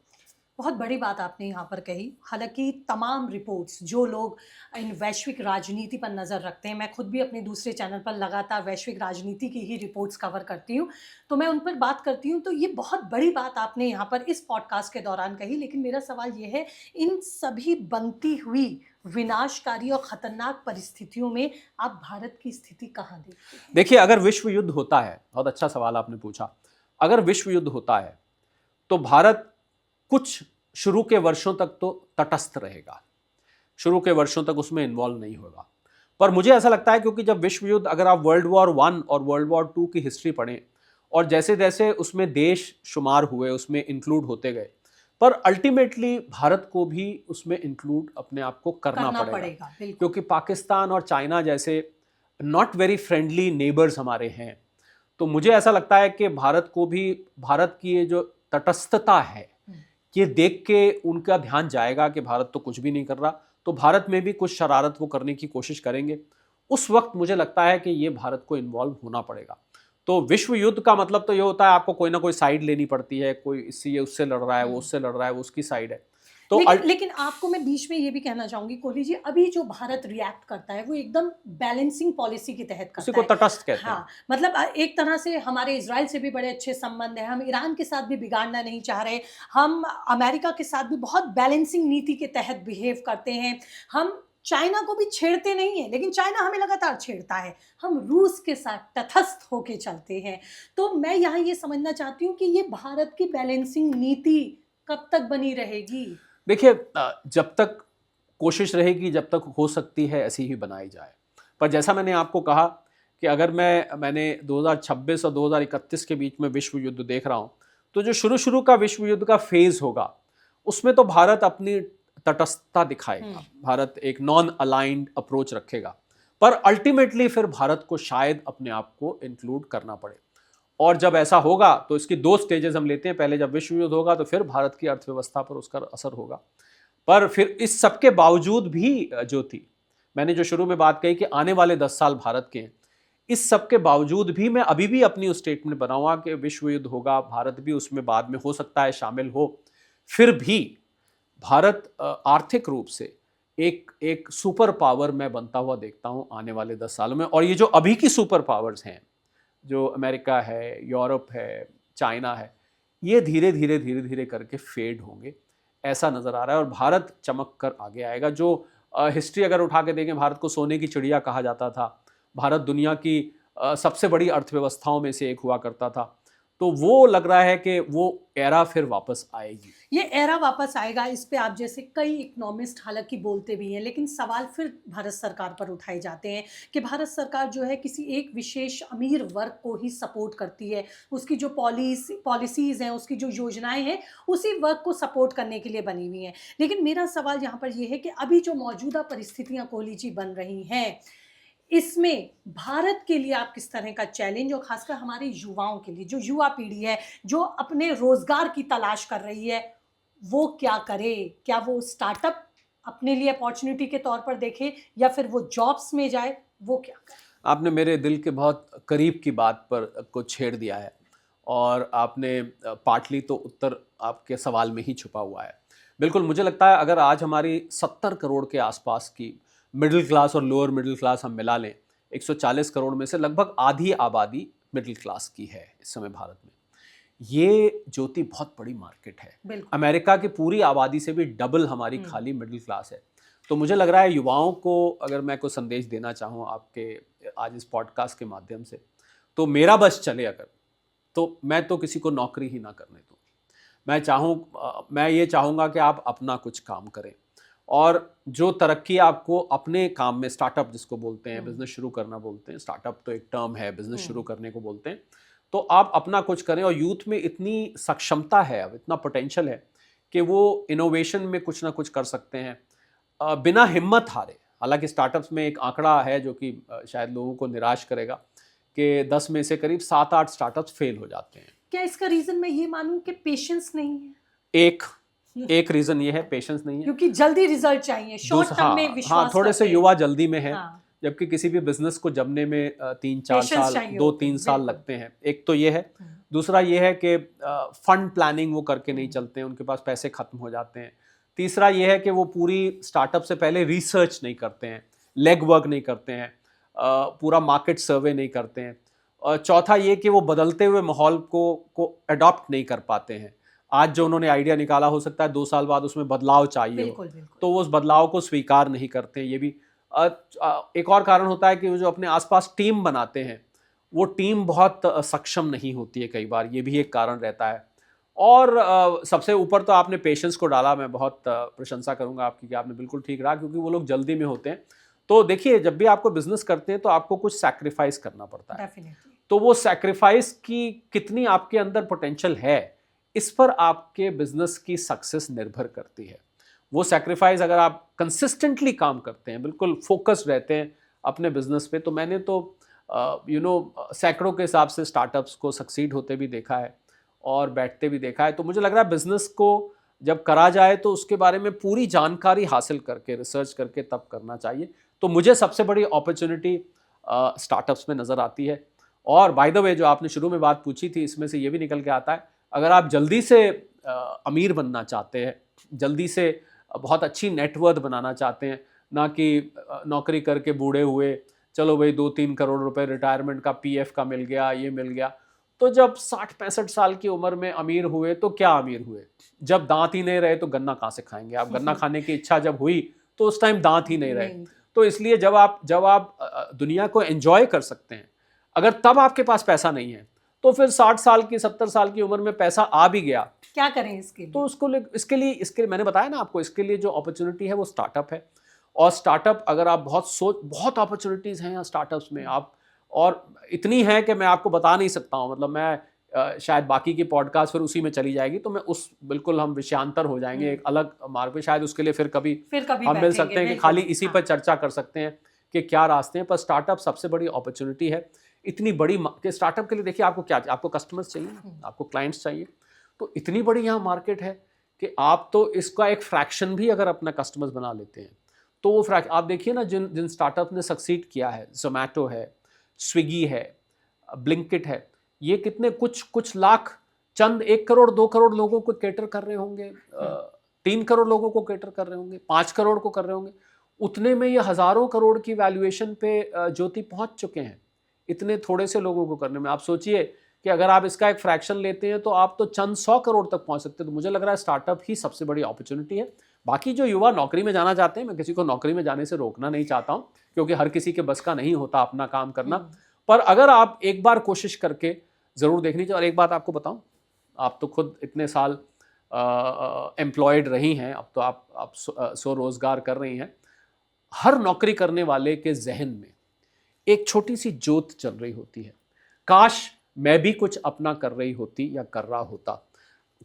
बहुत बड़ी बात आपने यहाँ पर कही। हालांकि तमाम रिपोर्ट्स, जो लोग इन वैश्विक राजनीति पर नज़र रखते हैं, मैं खुद भी अपने दूसरे चैनल पर लगातार वैश्विक राजनीति की ही रिपोर्ट्स कवर करती हूँ, तो मैं उन पर बात करती हूँ। तो ये बहुत बड़ी बात आपने यहाँ पर इस पॉडकास्ट के दौरान कही। लेकिन मेरा सवाल ये है, इन सभी बनती हुई विनाशकारी और ख़तरनाक परिस्थितियों में आप भारत की स्थिति कहाँ देखते हैं? देखिए, अगर विश्व युद्ध होता है, बहुत अच्छा सवाल आपने पूछा, अगर विश्व युद्ध होता है तो भारत कुछ शुरू के वर्षों तक तो तटस्थ रहेगा, शुरू के वर्षों तक उसमें इन्वॉल्व नहीं होगा। पर मुझे ऐसा लगता है क्योंकि जब विश्व युद्ध, अगर आप वर्ल्ड वॉर 1 और वर्ल्ड वॉर 2 की हिस्ट्री पढ़ें और जैसे जैसे उसमें देश शुमार हुए, उसमें इंक्लूड होते गए, पर अल्टीमेटली भारत को भी उसमें इंक्लूड अपने आप को करना पड़ेगा क्योंकि पाकिस्तान और चाइना जैसे नॉट वेरी फ्रेंडली नेबर्स हमारे हैं। तो मुझे ऐसा लगता है कि भारत को भी, भारत की ये जो तटस्थता है, ये देख के उनका ध्यान जाएगा कि भारत तो कुछ भी नहीं कर रहा, तो भारत में भी कुछ शरारत वो करने की कोशिश करेंगे। उस वक्त मुझे लगता है कि ये भारत को इन्वॉल्व होना पड़ेगा। तो विश्व युद्ध का मतलब तो ये होता है आपको कोई ना कोई साइड लेनी पड़ती है, कोई इससे ये उससे लड़ रहा है, वो उससे लड़ रहा है, वो उसकी साइड है। तो लेकिन आपको मैं बीच में ये भी कहना चाहूंगी कोहली जी, अभी जो भारत रिएक्ट करता है वो एकदम बैलेंसिंग पॉलिसी के तहत करता है। को तटस्थ कहते हैं। हाँ, मतलब एक तरह से हमारे इजराइल से भी बड़े अच्छे संबंध हैं, हम ईरान के साथ भी बिगाड़ना नहीं चाह रहे, हम अमेरिका के साथ भी बहुत बैलेंसिंग नीति के तहत बिहेव करते हैं, हम चाइना को भी छेड़ते नहीं है लेकिन चाइना हमें लगातार छेड़ता है, हम रूस के साथ तटस्थ होके चलते हैं। तो मैं यहाँ ये समझना चाहती हूँ कि ये भारत की बैलेंसिंग नीति कब तक बनी रहेगी? देखिए, जब तक कोशिश रहेगी, जब तक हो सकती है ऐसी ही बनाई जाए। पर जैसा मैंने आपको कहा कि अगर मैंने 2026 और 2031 के बीच में विश्व युद्ध देख रहा हूँ, तो जो शुरू का विश्व युद्ध का फेज होगा उसमें तो भारत अपनी तटस्थता दिखाएगा, भारत एक नॉन अलाइंड अप्रोच रखेगा, पर अल्टीमेटली फिर भारत को शायद अपने आप को इंक्लूड करना पड़े। और जब ऐसा होगा तो इसकी 2 स्टेजेस हम लेते हैं, पहले जब विश्व युद्ध होगा तो फिर भारत की अर्थव्यवस्था पर उसका असर होगा। पर फिर इस सब के बावजूद भी ज्योति, मैंने जो शुरू में बात कही कि आने वाले 10 साल भारत के हैं, इस सब के बावजूद भी मैं अभी भी अपनी उस स्टेटमेंट बनाऊंगा कि विश्व युद्ध होगा, भारत भी उसमें बाद में हो सकता है शामिल हो, फिर भी भारत आर्थिक रूप से एक सुपर पावर मैं बनता हुआ देखता हूं आने वाले 10 सालों में। और ये जो अभी की सुपर पावर्स हैं, जो अमेरिका है, यूरोप है, चाइना है, ये धीरे धीरे करके फेड होंगे, ऐसा नज़र आ रहा है। और भारत चमक कर आगे आएगा। जो हिस्ट्री अगर उठा के देखें, भारत को सोने की चिड़िया कहा जाता था, भारत दुनिया की सबसे बड़ी अर्थव्यवस्थाओं में से एक हुआ करता था, तो वो लग रहा है कि वो एरा फिर वापस आएगी। ये एरा वापस आएगा, इस पे आप जैसे कई इकोनॉमिस्ट हालांकि बोलते भी हैं, लेकिन सवाल फिर भारत सरकार पर उठाए जाते हैं कि भारत सरकार जो है किसी एक विशेष अमीर वर्ग को ही सपोर्ट करती है, उसकी जो पॉलिसीज़ हैं, उसकी जो योजनाएं हैं, उसी वर्ग को सपोर्ट करने के लिए बनी हुई हैं। लेकिन मेरा सवाल यहाँ पर यह है कि अभी जो मौजूदा परिस्थितियाँ कोहली जी बन रही हैं, इसमें भारत के लिए आप किस तरह का चैलेंज, और खासकर हमारे युवाओं के लिए, जो युवा पीढ़ी है जो अपने रोजगार की तलाश कर रही है, वो क्या करे? क्या वो स्टार्टअप अपने लिए अपॉर्चुनिटी के तौर पर देखे या फिर वो जॉब्स में जाए, वो क्या करे? आपने मेरे दिल के बहुत करीब की बात पर को छेड़ दिया है और आपने पार्टली तो उत्तर आपके सवाल में ही छुपा हुआ है। बिल्कुल, मुझे लगता है अगर आज हमारी 70 करोड़ के आसपास की मिडिल क्लास और लोअर मिडिल क्लास हम मिला लें, 140 करोड़ में से लगभग आधी आबादी मिडिल क्लास की है इस समय भारत में। ये ज्योति बहुत बड़ी मार्केट है, अमेरिका की पूरी आबादी से भी डबल हमारी खाली मिडिल क्लास है। तो मुझे लग रहा है युवाओं को अगर मैं कोई संदेश देना चाहूँ आपके आज इस पॉडकास्ट के माध्यम से, तो मेरा बस चले अगर, तो मैं तो किसी को नौकरी ही ना करने दूँ। मैं ये चाहूँगा कि आप अपना कुछ काम करें और जो तरक्की आपको अपने काम में, स्टार्टअप जिसको बोलते हैं, बिजनेस शुरू करना बोलते हैं, स्टार्टअप तो एक टर्म है, बिजनेस शुरू करने को बोलते हैं, तो आप अपना कुछ करें। और यूथ में इतनी सक्षमता है, अब इतना पोटेंशियल है कि वो इनोवेशन में कुछ ना कुछ कर सकते हैं बिना हिम्मत हारे। हालांकि स्टार्टअप्स में एक आंकड़ा है जो कि शायद लोगों को निराश करेगा कि 10 में से करीब 7-8 स्टार्टअप्स फेल हो जाते हैं। क्या इसका रीज़न मैं ये मानूं कि पेशेंस नहीं है? एक रीजन ये है, पेशेंस नहीं है, क्योंकि जल्दी रिजल्ट चाहिए, शॉर्ट टर्म में विश्वास थोड़े से युवा जल्दी में है, जबकि किसी भी बिजनेस को जमने में 3-4 साल, 2-3 साल लगते हैं। एक तो ये है। दूसरा ये है कि फंड प्लानिंग वो करके नहीं चलते हैं, उनके पास पैसे खत्म हो जाते हैं। तीसरा ये है कि वो पूरी स्टार्टअप से पहले रिसर्च नहीं करते हैं, लेग वर्क नहीं करते हैं, पूरा मार्केट सर्वे नहीं करते हैं। और चौथा ये कि वो बदलते हुए माहौल को अडॉप्ट नहीं कर पाते हैं। आज जो उन्होंने आइडिया निकाला, हो सकता है 2 साल बाद उसमें बदलाव चाहिए हो, तो वो उस बदलाव को स्वीकार नहीं करते हैं। ये भी एक और कारण होता है कि जो अपने आसपास टीम बनाते हैं, वो टीम बहुत सक्षम नहीं होती है कई बार, ये भी एक कारण रहता है। और सबसे ऊपर तो आपने पेशेंस को डाला, मैं बहुत प्रशंसा करूंगा आपकी कि आपने बिल्कुल ठीक रहा, क्योंकि वो लोग जल्दी में होते हैं। तो देखिए, जब भी आपको बिजनेस करते हैं तो आपको कुछ सैक्रिफाइस करना पड़ता है। डेफिनेटली। तो वो सैक्रिफाइस की कितनी आपके अंदर पोटेंशियल है, इस पर आपके बिजनेस की सक्सेस निर्भर करती है। वो सैक्रिफाइस अगर आप कंसिस्टेंटली काम करते हैं, बिल्कुल फोकस्ड रहते हैं अपने बिजनेस पे, तो मैंने तो सैकड़ों के हिसाब से स्टार्टअप्स को सक्सीड होते भी देखा है और बैठते भी देखा है। तो मुझे लग रहा है बिजनेस को जब करा जाए तो उसके बारे में पूरी जानकारी हासिल करके, रिसर्च करके तब करना चाहिए। तो मुझे सबसे बड़ी अपॉर्चुनिटी स्टार्टअप्स में नज़र आती है। और बाय द वे, जो आपने शुरू में बात पूछी थी, इसमें से ये भी निकल के आता है, अगर आप जल्दी से अमीर बनना चाहते हैं, जल्दी से बहुत अच्छी नेटवर्थ बनाना चाहते हैं, ना कि नौकरी करके बूढ़े हुए चलो भाई 2-3 करोड़ रुपए रिटायरमेंट का, पीएफ का मिल गया, ये मिल गया, तो जब 60-65 साल की उम्र में अमीर हुए तो क्या अमीर हुए? जब दांत ही नहीं रहे तो गन्ना कहाँ से खाएंगे आप? गन्ना खाने की इच्छा जब हुई तो उस टाइम दांत ही नहीं रहे। तो इसलिए जब आप दुनिया को एंजॉय कर सकते हैं, अगर तब आपके पास पैसा नहीं है, तो फिर 60 साल की, 70 साल की उम्र में पैसा आ भी गया, क्या करें इसके लिए? तो इसके लिए मैंने बताया ना आपको, इसके लिए जो अपॉर्चुनिटी है वो स्टार्टअप है। और स्टार्टअप, अगर आप बहुत अपॉर्चुनिटीज़ हैं यहाँ स्टार्टअप्स में, आप, और इतनी है कि मैं आपको बता नहीं सकता हूँ। मतलब मैं शायद बाकी की पॉडकास्ट फिर उसी में चली जाएगी, तो मैं उस, बिल्कुल हम विषयांतर हो जाएंगे एक अलग मार्ग पे, शायद उसके लिए फिर कभी हम मिल सकते हैं कि खाली इसी पर चर्चा कर सकते हैं कि क्या रास्ते हैं। पर स्टार्टअप सबसे बड़ी अपॉर्चुनिटी है, इतनी बड़ी कि स्टार्टअप के लिए देखिए आपको क्या, आपको कस्टमर्स चाहिए, आपको क्लाइंट्स चाहिए। तो इतनी बड़ी यहाँ मार्केट है कि आप तो इसका एक फ्रैक्शन भी अगर अपना कस्टमर्स बना लेते हैं, तो वो आप देखिए ना, जिन जिन स्टार्टअप ने सक्सीड किया है, जोमैटो है, स्विगी है, ब्लिंकिट है, ये कितने कुछ लाख, चंद 1 करोड़ 2 करोड़ लोगों को कैटर कर रहे होंगे, 3 करोड़ लोगों को कैटर कर रहे होंगे, 5 करोड़ को कर रहे होंगे। उतने में ये हज़ारों करोड़ की वैल्यूएशन पे ज्योति पहुंच चुके हैं, इतने थोड़े से लोगों को करने में। आप सोचिए कि अगर आप इसका एक फ्रैक्शन लेते हैं तो आप तो चंद 100 करोड़ तक पहुंच सकते हैं। तो मुझे लग रहा है स्टार्टअप ही सबसे बड़ी अपॉर्चुनिटी है। बाकी जो युवा नौकरी में जाना चाहते हैं, मैं किसी को नौकरी में जाने से रोकना नहीं चाहता हूं, क्योंकि हर किसी के बस का नहीं होता अपना काम करना। पर अगर आप एक बार कोशिश करके ज़रूर देखनी चाहिए। और एक बात आपको बताऊं, आप तो खुद इतने साल एम्प्लॉयड रही हैं, अब तो आप स्वरोजगार कर रही हैं। हर नौकरी करने वाले के जहन में एक छोटी सी जोत चल रही होती है, काश मैं भी कुछ अपना कर रही होती या कर रहा होता।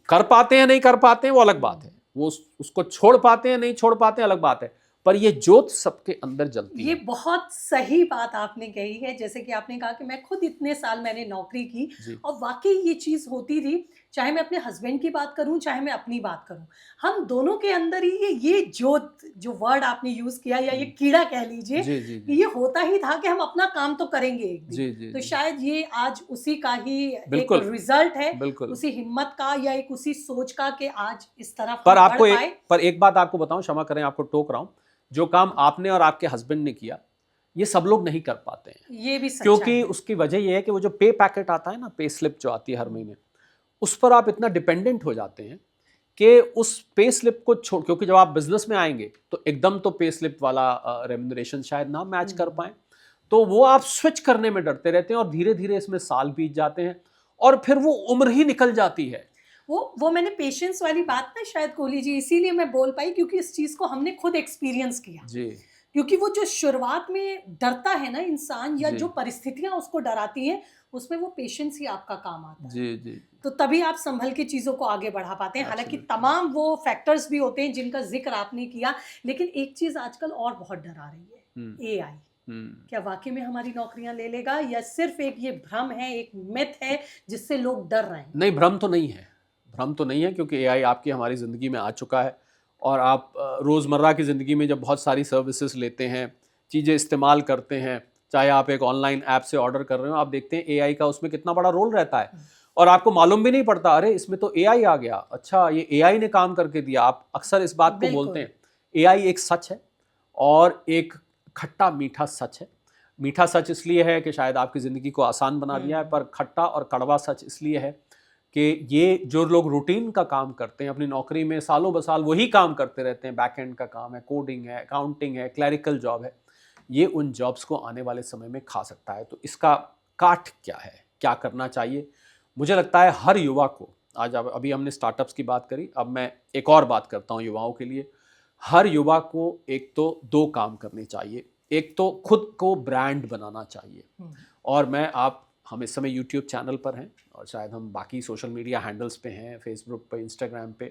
कर पाते हैं नहीं कर पाते हैं वो अलग बात है, वो उसको छोड़ पाते हैं नहीं छोड़ पाते हैं अलग बात है, पर ये जोत सबके अंदर जलती है। ये बहुत सही बात आपने कही है। जैसे कि आपने कहा कि मैं खुद इतने साल मैंने नौकरी की, और वाकई ये चीज होती थी, चाहे मैं अपने हस्बैंड की बात करूं चाहे मैं अपनी बात करूं, हम दोनों के अंदर ही ये जोत, जो वर्ड आपने यूज किया, या ये कीड़ा कह लीजिए, ये होता ही था कि हम अपना काम तो करेंगे एक दिन। तो शायद ये आज उसी का ही एक रिजल्ट है, उसी हिम्मत का या एक उसी सोच का कि आज इस तरफ पर आपको एक बात आपको बताऊं, क्षमा करें आपको टोक रहा हूं, जो काम आपने और आपके हस्बैंड ने किया, ये सब लोग नहीं कर पाते हैं। ये भी क्योंकि उसकी वजह ये है कि वो जो पे पैकेट आता है ना, पे स्लिप जो आती है हर महीने, उस पर आप इतना डिपेंडेंट हो जाते हैं कि उस पे स्लिप को छोड़, क्योंकि जब आप बिजनेस में आएंगे तो एकदम तो पे स्लिप वाला रेम्यूनरेशन शायद ना मैच कर पाए, तो वो आप स्विच करने में डरते रहते हैं, और धीरे धीरे इसमें साल बीत जाते हैं और फिर वो उम्र ही निकल जाती है। वो मैंने पेशेंस वाली बात ना, शायद कोहली जी, इसीलिए मैं बोल पाई क्योंकि इस चीज को हमने खुद एक्सपीरियंस किया जी। क्योंकि वो जो शुरुआत में डरता है ना इंसान, या जो परिस्थितियां उसको डराती हैं, उसमें वो पेशेंस ही आपका काम आता है जी। तो तभी आप संभल के चीजों को आगे बढ़ा पाते हैं। हालांकि तमाम वो फैक्टर्स भी होते हैं जिनका जिक्र आपने किया, लेकिन एक चीज आजकल और बहुत डरा रही है, एआई। क्या वाकई में हमारी नौकरियां ले लेगा, या सिर्फ एक ये भ्रम है, एक मिथ है जिससे लोग डर रहे हैं? नहीं, भ्रम तो नहीं है, भ्रम तो नहीं है, क्योंकि एआई आपकी हमारी ज़िंदगी में आ चुका है। और आप रोज़मर्रा की ज़िंदगी में जब बहुत सारी सर्विसेज लेते हैं, चीज़ें इस्तेमाल करते हैं, चाहे आप एक ऑनलाइन ऐप से ऑर्डर कर रहे हो, आप देखते हैं एआई का उसमें कितना बड़ा रोल रहता है, और आपको मालूम भी नहीं पड़ता, अरे इसमें तो एआई आ गया, अच्छा ये एआई ने काम करके दिया। आप अक्सर इस बात को बोलते हैं। एआई एक सच है, और एक खट्टा मीठा सच है। मीठा सच इसलिए है कि शायद आपकी ज़िंदगी को आसान बना दिया है, पर खट्टा और कड़वा सच इसलिए है कि ये जो लोग रूटीन का काम करते हैं अपनी नौकरी में, सालों बसाल वही काम करते रहते हैं, बैक एंड का काम है, कोडिंग है, अकाउंटिंग है, क्लरिकल जॉब है, ये उन जॉब्स को आने वाले समय में खा सकता है। तो इसका काट क्या है, क्या करना चाहिए? मुझे लगता है हर युवा को आज अभी हमने स्टार्टअप्स की बात करी, अब मैं एक और बात करता हूँ युवाओं के लिए। हर युवा को एक तो दो काम करने चाहिए। एक तो खुद को ब्रांड बनाना चाहिए, और हम इस समय यूट्यूब चैनल पर हैं और शायद हम बाकी सोशल मीडिया हैंडल्स पे हैं, फेसबुक पे, इंस्टाग्राम पे।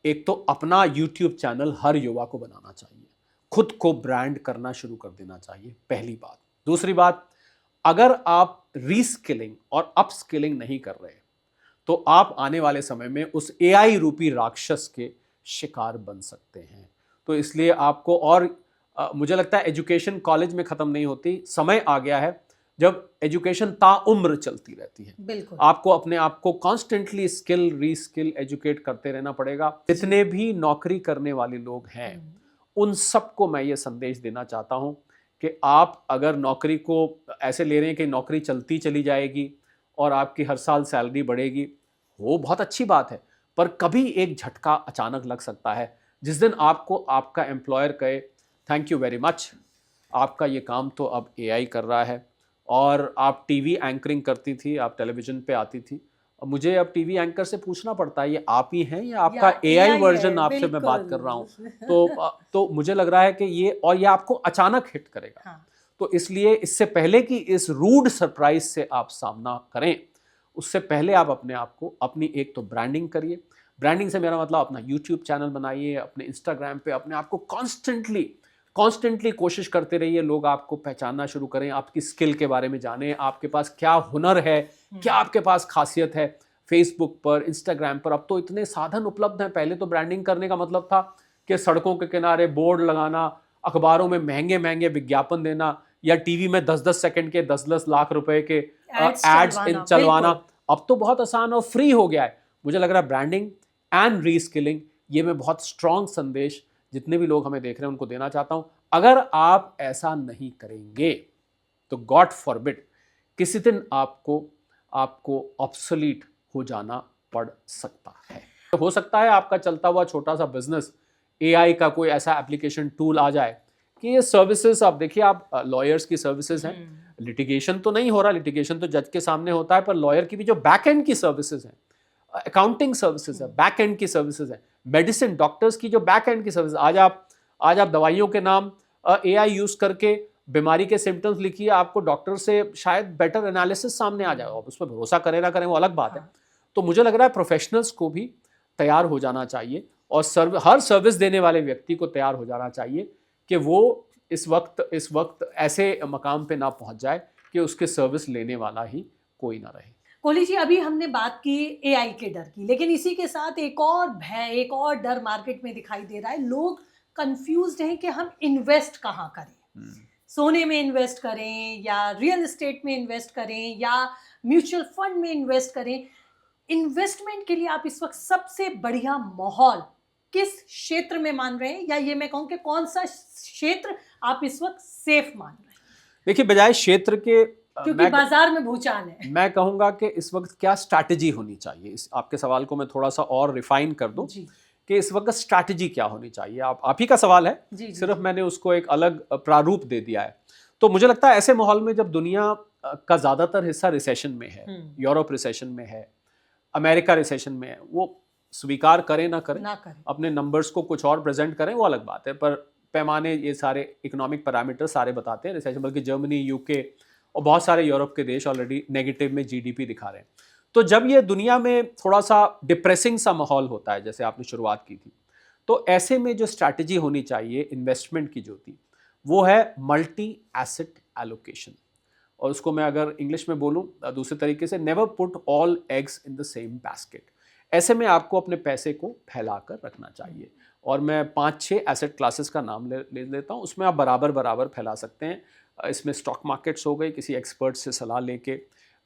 एक तो अपना यूट्यूब चैनल हर युवा को बनाना चाहिए, खुद को ब्रांड करना शुरू कर देना चाहिए, पहली बात। दूसरी बात, अगर आप रीस्किलिंग और अपस्किलिंग नहीं कर रहे तो आप आने वाले समय में उस एआई रूपी राक्षस के शिकार बन सकते हैं। तो इसलिए आपको, और मुझे लगता है एजुकेशन कॉलेज में ख़त्म नहीं होती, समय आ गया है जब एजुकेशन ताउम्र चलती रहती है। बिल्कुल। आपको अपने आप को कॉन्स्टेंटली स्किल रीस्किल एजुकेट करते रहना पड़ेगा। जितने भी नौकरी करने वाले लोग हैं उन सबको मैं ये संदेश देना चाहता हूँ कि आप अगर नौकरी को ऐसे ले रहे हैं कि नौकरी चलती चली जाएगी और आपकी हर साल सैलरी बढ़ेगी, वो बहुत अच्छी बात है, पर कभी एक झटका अचानक लग सकता है जिस दिन आपको आपका एम्प्लॉयर कहे थैंक यू वेरी मच, आपका ये काम तो अब एआई कर रहा है। और आप टीवी एंकरिंग करती थी, आप टेलीविज़न पे आती थी, अब मुझे अब टीवी एंकर से पूछना पड़ता है ये आप ही हैं या आपका एआई वर्जन आपसे मैं बात कर रहा हूँ। तो मुझे लग रहा है कि ये आपको अचानक हिट करेगा। हाँ। तो इसलिए इससे पहले कि इस रूड सरप्राइज से आप सामना करें, उससे पहले आप अपने आप को अपनी एक तो ब्रांडिंग करिए। ब्रांडिंग से मेरा मतलब अपना यूट्यूब चैनल बनाइए, अपने इंस्टाग्राम पे अपने आप को कॉन्स्टेंटली कोशिश करते रहिए, लोग आपको पहचानना शुरू करें, आपकी स्किल के बारे में जानें, आपके पास क्या हुनर है, क्या आपके पास खासियत है। फेसबुक पर, इंस्टाग्राम पर अब तो इतने साधन उपलब्ध हैं। पहले तो ब्रांडिंग करने का मतलब था कि सड़कों के किनारे बोर्ड लगाना, अखबारों में महंगे महंगे विज्ञापन देना, या टीवी में 10-10 सेकंड के 10-10 लाख रुपए के एड्स चलवाना। अब तो बहुत आसान और फ्री हो गया है। मुझे लग रहा है ब्रांडिंग एंड रीस्किलिंग, ये मैं बहुत स्ट्रॉन्ग संदेश जितने भी लोग हमें देख रहे हैं उनको देना चाहता हूं। अगर आप ऐसा नहीं करेंगे तो गॉड फॉरबिड किसी दिन आपको ऑब्सोलीट हो जाना पड़ सकता है। हो सकता है आपका चलता हुआ छोटा सा बिजनेस, एआई का कोई ऐसा एप्लीकेशन टूल आ जाए कि ये सर्विसेज, आप देखिए, आप लॉयर्स की सर्विसेज हैं, लिटिगेशन तो नहीं हो रहा, लिटिगेशन तो जज के सामने होता है, पर लॉयर की भी जो बैक एंड की सर्विसेज हैं, अकाउंटिंग सर्विसेज है, बैक एंड की सर्विसेज है, मेडिसिन डॉक्टर्स की जो बैक एंड की सर्विस, आज आप दवाइयों के नाम एआई यूज करके बीमारी के सिम्टम्स लिखिए, आपको डॉक्टर से शायद बेटर एनालिसिस सामने आ जाए। अब उस पर भरोसा करें ना करें वो अलग बात है। तो मुझे लग रहा है प्रोफेशनल्स को भी तैयार हो जाना चाहिए, और हर सर्विस देने वाले व्यक्ति को तैयार हो जाना चाहिए कि वो इस वक्त ऐसे मकाम पे ना पहुंच जाए कि उसके सर्विस लेने वाला ही कोई ना रहे। कोहली जी, अभी हमने बात की एआई के डर की, लेकिन इसी के साथ एक और भय, एक और डर मार्केट में दिखाई दे रहा है। लोग कंफ्यूज्ड हैं कि हम इन्वेस्ट कहाँ करें, सोने में इन्वेस्ट करें या रियल एस्टेट में इन्वेस्ट करें या म्यूचुअल फंड में इन्वेस्ट करें। इन्वेस्टमेंट के लिए आप इस वक्त सबसे बढ़िया माहौल किस क्षेत्र में मान रहे हैं, या ये मैं कहूँ कि कौन सा क्षेत्र आप इस वक्त सेफ मान रहे हैं? देखिए, बजाय क्षेत्र के, क्योंकि बाजार में भूचाल है, मैं कहूंगा कि इस वक्त क्या स्ट्रैटेजी होनी चाहिए। इस आपके सवाल को मैं थोड़ा सा और रिफाइन कर दूं कि इस वक्त स्ट्रैटेजी क्या होनी चाहिए। आप ही का सवाल है, सिर्फ मैंने उसको एक अलग प्रारूप दे दिया है। तो मुझे लगता है ऐसे माहौल में जब दुनिया का ज्यादातर हिस्सा रिसेशन में है, यूरोप रिसेशन में है, अमेरिका रिसेशन में है, वो स्वीकार करें ना करें, अपने नंबर्स को कुछ और प्रेजेंट करें, वो अलग बात है, पर पैमाने ये सारे इकोनॉमिक पैरामीटर सारे बताते हैं रिसेशन। बल्कि जर्मनी, यूके और बहुत सारे यूरोप के देश ऑलरेडी नेगेटिव में जीडीपी दिखा रहे हैं। तो जब ये दुनिया में थोड़ा सा डिप्रेसिंग सा माहौल होता है, जैसे आपने शुरुआत की थी, तो ऐसे में जो स्ट्रैटेजी होनी चाहिए इन्वेस्टमेंट की जो थी, वो है मल्टी एसेट एलोकेशन। और उसको मैं अगर इंग्लिश में बोलूँ दूसरे तरीके से, never put all eggs in the same basket. ऐसे में आपको अपने पैसे को फैला कर रखना चाहिए। और मैं 5-6 एसेट क्लासेस का नाम ले लेता हूँ, उसमें आप बराबर बराबर फैला सकते हैं। इसमें स्टॉक मार्केट्स हो गई, किसी एक्सपर्ट से सलाह लेके,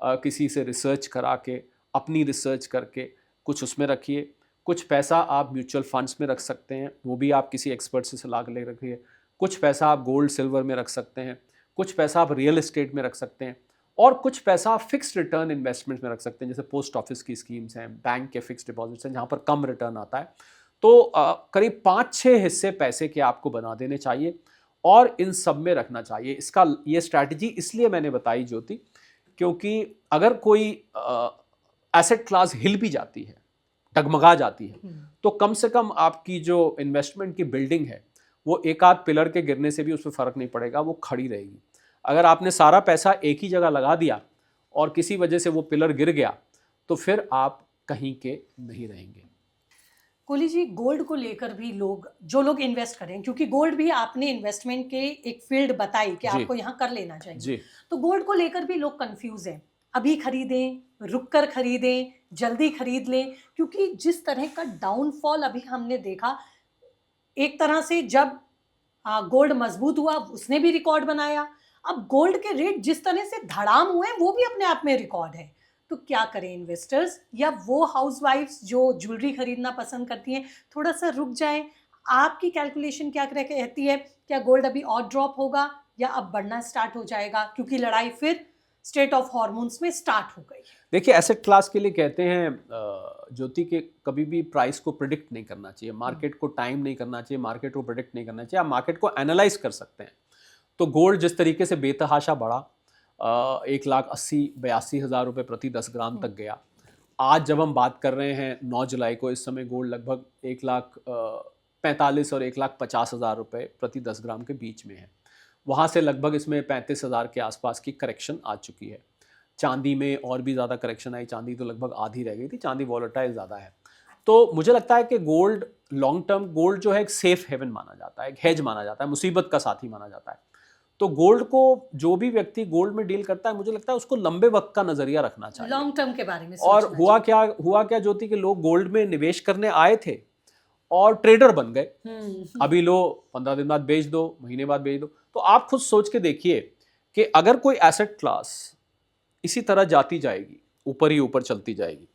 किसी से रिसर्च करा के, अपनी रिसर्च करके कुछ उसमें रखिए। कुछ पैसा आप म्यूचुअल फंड्स में रख सकते हैं, वो भी आप किसी एक्सपर्ट से सलाह ले रखिए। कुछ पैसा आप गोल्ड सिल्वर में रख सकते हैं, कुछ पैसा आप रियल एस्टेट में रख सकते हैं, और कुछ पैसा आप फिक्स्ड रिटर्न इन्वेस्टमेंट में रख सकते हैं, जैसे पोस्ट ऑफिस की स्कीम्स हैं, बैंक के फिक्स्ड डिपॉजिट्स हैं, जहाँ पर कम रिटर्न आता है। तो करीब 5-6 हिस्से पैसे के आपको बना देने चाहिए और इन सब में रखना चाहिए। ये स्ट्रैटेजी इसलिए मैंने बताई ज्योति, क्योंकि अगर कोई एसेट क्लास हिल भी जाती है, डगमगा जाती है, तो कम से कम आपकी जो इन्वेस्टमेंट की बिल्डिंग है वो एक आध पिलर के गिरने से भी उसमें फ़र्क नहीं पड़ेगा, वो खड़ी रहेगी। अगर आपने सारा पैसा एक ही जगह लगा दिया और किसी वजह से वो पिलर गिर गया तो फिर आप कहीं के नहीं रहेंगे। कोहली जी, गोल्ड को लेकर भी जो लोग इन्वेस्ट करें, क्योंकि गोल्ड भी आपने इन्वेस्टमेंट के एक फील्ड बताई कि आपको यहाँ कर लेना चाहिए, तो गोल्ड को लेकर भी लोग कंफ्यूज हैं। अभी खरीदें, रुक कर खरीदें, जल्दी खरीद लें, क्योंकि जिस तरह का डाउनफॉल अभी हमने देखा, एक तरह से जब गोल्ड मजबूत हुआ उसने भी रिकॉर्ड बनाया, अब गोल्ड के रेट जिस तरह से धड़ाम हुए वो भी अपने आप में रिकॉर्ड है। तो क्या करें इन्वेस्टर्स या वो हाउसवाइफ्स जो ज्वेलरी खरीदना पसंद करती हैं, थोड़ा सा रुक जाएं? आपकी कैलकुलेशन क्या कहती है? क्या गोल्ड अभी और ड्रॉप होगा या अब बढ़ना स्टार्ट हो जाएगा, क्योंकि लड़ाई फिर स्टेट ऑफ हॉर्मोन्स में स्टार्ट हो गई? देखिए, एसेट क्लास के लिए कहते हैं ज्योति के कभी भी प्राइस को प्रिडिक्ट नहीं करना चाहिए, मार्केट को टाइम नहीं करना चाहिए, मार्केट को प्रिडिक्ट नहीं करना चाहिए, आप मार्केट को एनालाइज कर सकते हैं। तो गोल्ड जिस तरीके से बेतहाशा बढ़ा, 1,80,82,000 रुपये प्रति 10 ग्राम तक गया। आज जब हम बात कर रहे हैं 9 जुलाई को, इस समय गोल्ड लगभग 1,45,000 और 1,50,000 रुपये प्रति 10 ग्राम के बीच में है। वहाँ से लगभग इसमें 35,000 के आसपास की करेक्शन आ चुकी है। चांदी में और भी ज़्यादा करेक्शन आई, चांदी तो लगभग आधी रह गई थी, चांदी वॉलेटाइल ज़्यादा है। तो मुझे लगता है कि गोल्ड लॉन्ग टर्म, गोल्ड जो है एक सेफ हेवन माना जाता है, एक हेज माना जाता है, मुसीबत का साथी माना जाता है। तो गोल्ड को जो भी व्यक्ति गोल्ड में डील करता है, मुझे लगता है उसको लंबे वक्त का नजरिया रखना चाहिए, लॉन्ग टर्म के बारे में और हुआ क्या ज्योति के लोग गोल्ड में निवेश करने आए थे और ट्रेडर बन गए। अभी लो 15 दिन बाद बेच दो, महीने बाद बेच दो। तो आप खुद सोच के देखिए कि अगर कोई एसेट क्लास इसी तरह जाती जाएगी, ऊपर ही ऊपर चलती जाएगी,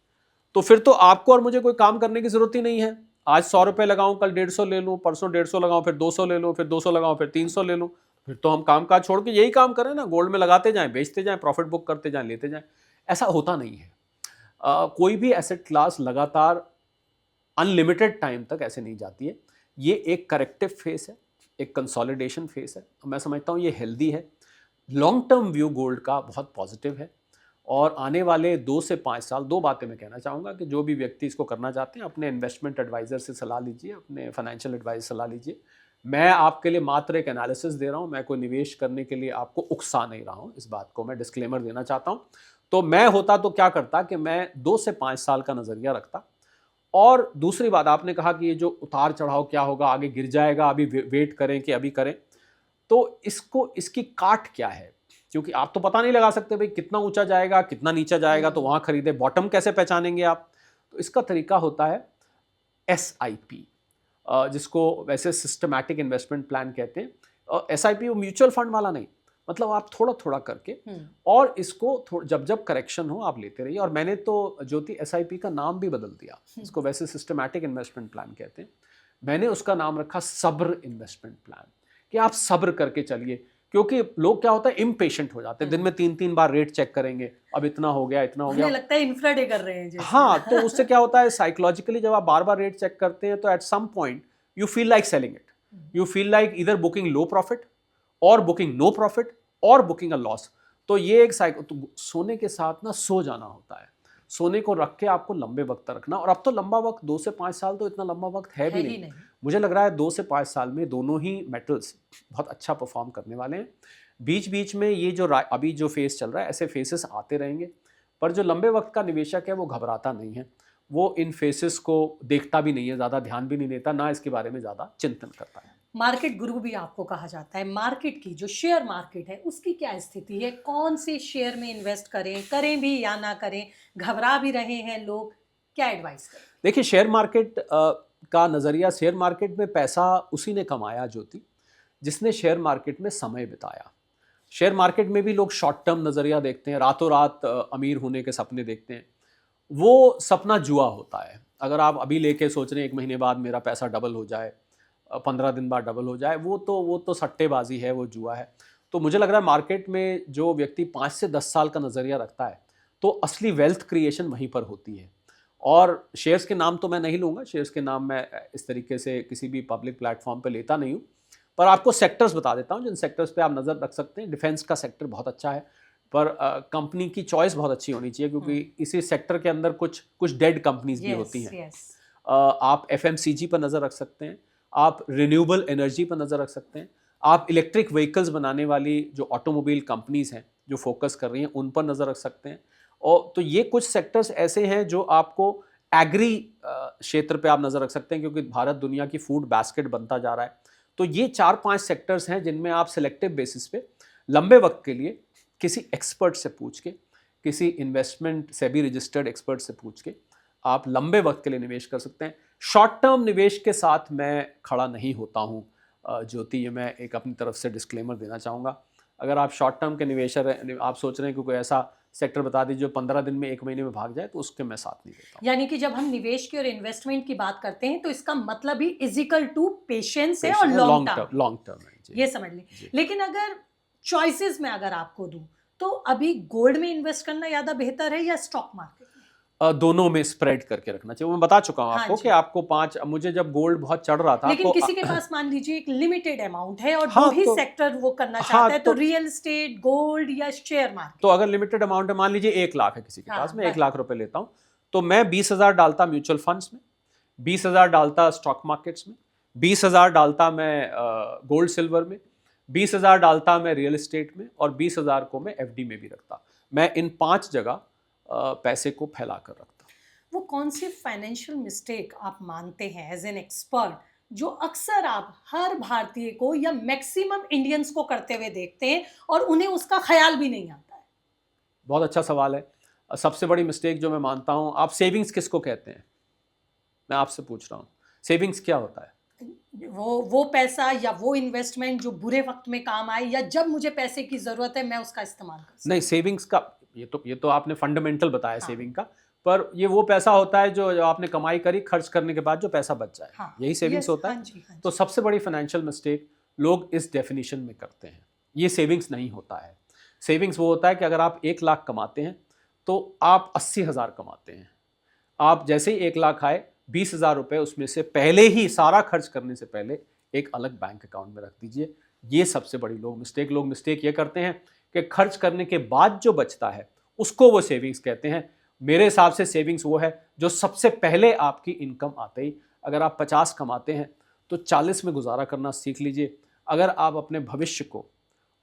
तो फिर तो आपको और मुझे कोई काम करने की जरूरत ही नहीं है। आज 100 रुपये लगाऊं, कल 150 ले लूं, परसों 150 लगाऊं, फिर 200 ले लूं, फिर 200 लगाऊं, फिर 300 ले लूं। फिर तो हम काम काज छोड़ के यही काम करें ना, गोल्ड में लगाते जाएं, बेचते जाएं, प्रॉफिट बुक करते जाएं, लेते जाएं। ऐसा होता नहीं है। कोई भी एसेट क्लास लगातार अनलिमिटेड टाइम तक ऐसे नहीं जाती है। ये एक करेक्टिव फेस है, एक कंसोलिडेशन फेस है। मैं समझता हूँ ये हेल्दी है। लॉन्ग टर्म व्यू गोल्ड का बहुत पॉजिटिव है, और आने वाले 2 से 5 साल, 2 बातें मैं कहना चाहूँगा कि जो भी व्यक्ति इसको करना चाहते हैं, अपने इन्वेस्टमेंट एडवाइज़र से सलाह लीजिए, अपने फाइनेंशियल एडवाइजर से सलाह लीजिए। मैं आपके लिए मात्र एक एनालिसिस दे रहा हूँ, मैं कोई निवेश करने के लिए आपको उकसा नहीं रहा हूँ। इस बात को मैं डिस्क्लेमर देना चाहता हूँ। तो मैं होता तो क्या करता कि मैं 2 से 5 साल का नज़रिया रखता। और दूसरी बात, आपने कहा कि ये जो उतार चढ़ाव क्या होगा, आगे गिर जाएगा, अभी वेट करें कि अभी करें, तो इसकी काट क्या है? क्योंकि आप तो पता नहीं लगा सकते भाई कितना ऊंचा जाएगा, कितना नीचा जाएगा, तो वहां खरीदे। बॉटम कैसे पहचानेंगे आप? तो इसका तरीका होता है SIP, जिसको वैसे सिस्टमैटिक इन्वेस्टमेंट प्लान कहते हैं। SIP वो म्यूचुअल फंड वाला नहीं, मतलब आप थोड़ा थोड़ा करके, और इसको जब जब करेक्शन हो आप लेते रहिए। और मैंने तो ज्योति SIP का नाम भी बदल दिया, इसको वैसे सिस्टमैटिक इन्वेस्टमेंट प्लान कहते हैं, मैंने उसका नाम रखा सब्र इन्वेस्टमेंट प्लान, कि आप सब्र करके चलिए। क्योंकि लोग क्या होता है, इम्पेशेंट हो जाते हैं, दिन में 3-3 बार रेट चेक करेंगे, अब इतना हो गया, इतना हो गया, लगता है इंफ्राडे कर रहे हैं जैसे। हाँ, तो उससे क्या होता है साइकोलॉजिकली, जब आप बार बार रेट चेक करते हैं तो at some point you feel like selling it, you feel like इधर बुकिंग लो प्रॉफिट और बुकिंग नो प्रॉफिट और बुकिंग अ लॉस। तो ये एक तो सोने के साथ ना सो जाना होता है, सोने को रख के आपको लंबे वक्त तक रखना। और अब तो लंबा वक्त 2 से 5 साल तो इतना लंबा वक्त है भी नहीं। मुझे लग रहा है 2 से 5 साल में दोनों ही मेटल्स बहुत अच्छा परफॉर्म करने वाले हैं। बीच बीच में ये जो अभी जो फेस चल रहा है, ऐसे फेसेस आते रहेंगे, पर जो लंबे वक्त का निवेशक है वो घबराता नहीं है, वो इन फेसेस को देखता भी नहीं है, ज़्यादा ध्यान भी नहीं देता, ना इसके बारे में ज़्यादा चिंतन करता है। मार्केट गुरु भी आपको कहा जाता है। मार्केट की जो शेयर मार्केट है उसकी क्या स्थिति है? कौन से शेयर में इन्वेस्ट करें भी या ना करें? घबरा भी रहे हैं लोग, क्या एडवाइस करें? देखिए, शेयर मार्केट का नज़रिया, शेयर मार्केट में पैसा उसी ने कमाया ज्योति जिसने शेयर मार्केट में समय बिताया। शेयर मार्केट में भी लोग शॉर्ट टर्म नज़रिया देखते हैं, रातों रात अमीर होने के सपने देखते हैं। वो सपना जुआ होता है। अगर आप अभी लेके सोच रहे हैं 1 महीने बाद मेरा पैसा डबल हो जाए, 15 दिन बाद डबल हो जाए, वो तो सट्टेबाजी है, वो जुआ है। तो मुझे लग रहा है मार्केट में जो व्यक्ति 5 से 10 साल का नज़रिया रखता है, तो असली वेल्थ क्रिएशन वहीं पर होती है। और शेयर्स के नाम तो मैं नहीं लूँगा, शेयर्स के नाम मैं इस तरीके से किसी भी पब्लिक प्लेटफॉर्म पे लेता नहीं हूँ, पर आपको सेक्टर्स बता देता हूँ जिन सेक्टर्स पे आप नज़र रख सकते हैं। डिफेंस का सेक्टर बहुत अच्छा है, पर कंपनी की चॉइस बहुत अच्छी होनी चाहिए, क्योंकि इसी सेक्टर के अंदर कुछ डेड कंपनीज भी होती हैं। आप एफएमसीजी पर नज़र रख सकते हैं, आप रिन्यूएबल एनर्जी पर नज़र रख सकते हैं, आप इलेक्ट्रिक व्हीकल्स बनाने वाली जो ऑटोमोबाइल कंपनीज हैं जो फोकस कर रही हैं उन पर नज़र रख सकते हैं। और तो ये कुछ सेक्टर्स ऐसे हैं जो आपको एग्री क्षेत्र पे आप नज़र रख सकते हैं, क्योंकि भारत दुनिया की फूड बास्केट बनता जा रहा है। तो ये 4-5 सेक्टर्स हैं जिनमें आप सिलेक्टिव बेसिस पे लंबे वक्त के लिए किसी एक्सपर्ट से पूछ के, किसी इन्वेस्टमेंट सेबी रजिस्टर्ड एक्सपर्ट से पूछ के आप लंबे वक्त के लिए निवेश कर सकते हैं। शॉर्ट टर्म निवेश के साथ मैं खड़ा नहीं होता हूँ ज्योति, ये मैं एक अपनी तरफ से डिस्क्लेमर देना चाहूँगा। अगर आप शॉर्ट टर्म के निवेशक हैं, आप सोच रहे हैं कि कोई ऐसा सेक्टर बता दीजिए जो 15 दिन में 1 महीने में भाग जाए, तो उसके मैं साथ नहीं देता हूँ। यानी कि जब हम निवेश की और इन्वेस्टमेंट की बात करते हैं तो इसका मतलब ही इजिकल टू पेशेंस है और लॉन्ग टर्म है, ये समझ लें। लेकिन अगर चॉइसेस में अगर आपको दूं तो अभी गोल्ड में इन्वेस्ट करना ज़्यादा बेहतर है या स्टॉक मार्केट में? दोनों में स्प्रेड करके रखना चाहिए। वो मैं बता चुका हूँ आपको कि आपको 5, मुझे जब गोल्ड बहुत चढ़ रहा था, लेकिन किसी के पास मान लीजिए एक लिमिटेड अमाउंट है और हाँ, दो ही सेक्टर वो करना चाहता है, तो रियल एस्टेट, गोल्ड या शेयर मार्केट। तो अगर लिमिटेड अमाउंट है, मान लीजिए 1 लाख है किसी के पास, मैं 1 लाख रुपए लेता हूँ, तो मैं 20,000 डालता म्यूचुअल फंड्स में, 20,000 डालता स्टॉक मार्केट्स में, 20,000 डालता मैं गोल्ड सिल्वर में, 20,000 डालता मैं रियल एस्टेट में, और 20,000 को मैं एफडी में भी रखता। मैं इन 5 जगह पैसे को फैला कर रखता। वो कौन सी फाइनेंशियल मिस्टेक आप मानते हैं एज एन एक्सपर्ट जो अक्सर आप हर भारतीय को या मैक्सिमम इंडियंस को करते हुए देखते हैं और उन्हें उसका ख्याल भी नहीं आता है? बहुत अच्छा सवाल है। सबसे बड़ी मिस्टेक जो मैं मानता हूँ, आप सेविंग्स किसको कहते हैं? मैं आपसे पूछ रहा हूँ, सेविंग्स क्या होता है? वो पैसा या वो इन्वेस्टमेंट जो बुरे वक्त में काम आए, या जब मुझे पैसे की जरूरत है मैं उसका इस्तेमाल कर सकूं। नहीं, सेविंग्स का ये तो आपने फंडामेंटल बताया। सेविंग का, पर ये वो पैसा होता है जो आपने कमाई करी, खर्च करने के बाद जो पैसा बच जाए, यही सेविंग्स होता है। तो सबसे बड़ी फाइनेंशियल मिस्टेक लोग इस डेफिनेशन में करते हैं, ये सेविंग्स नहीं होता है। सेविंग्स वो होता है कि अगर आप 1 लाख कमाते हैं तो आप 80,000 कमाते हैं। आप जैसे ही 1 लाख आए, 20,000 रुपये उसमें से पहले ही सारा खर्च करने से पहले एक अलग बैंक अकाउंट में रख दीजिए। ये सबसे बड़ी लोग मिस्टेक ये करते हैं कि खर्च करने के बाद जो बचता है उसको वो सेविंग्स कहते हैं। मेरे हिसाब से सेविंग्स वो है जो सबसे पहले आपकी इनकम आते ही, अगर आप 50 कमाते हैं तो 40 में गुजारा करना सीख लीजिए। अगर आप अपने भविष्य को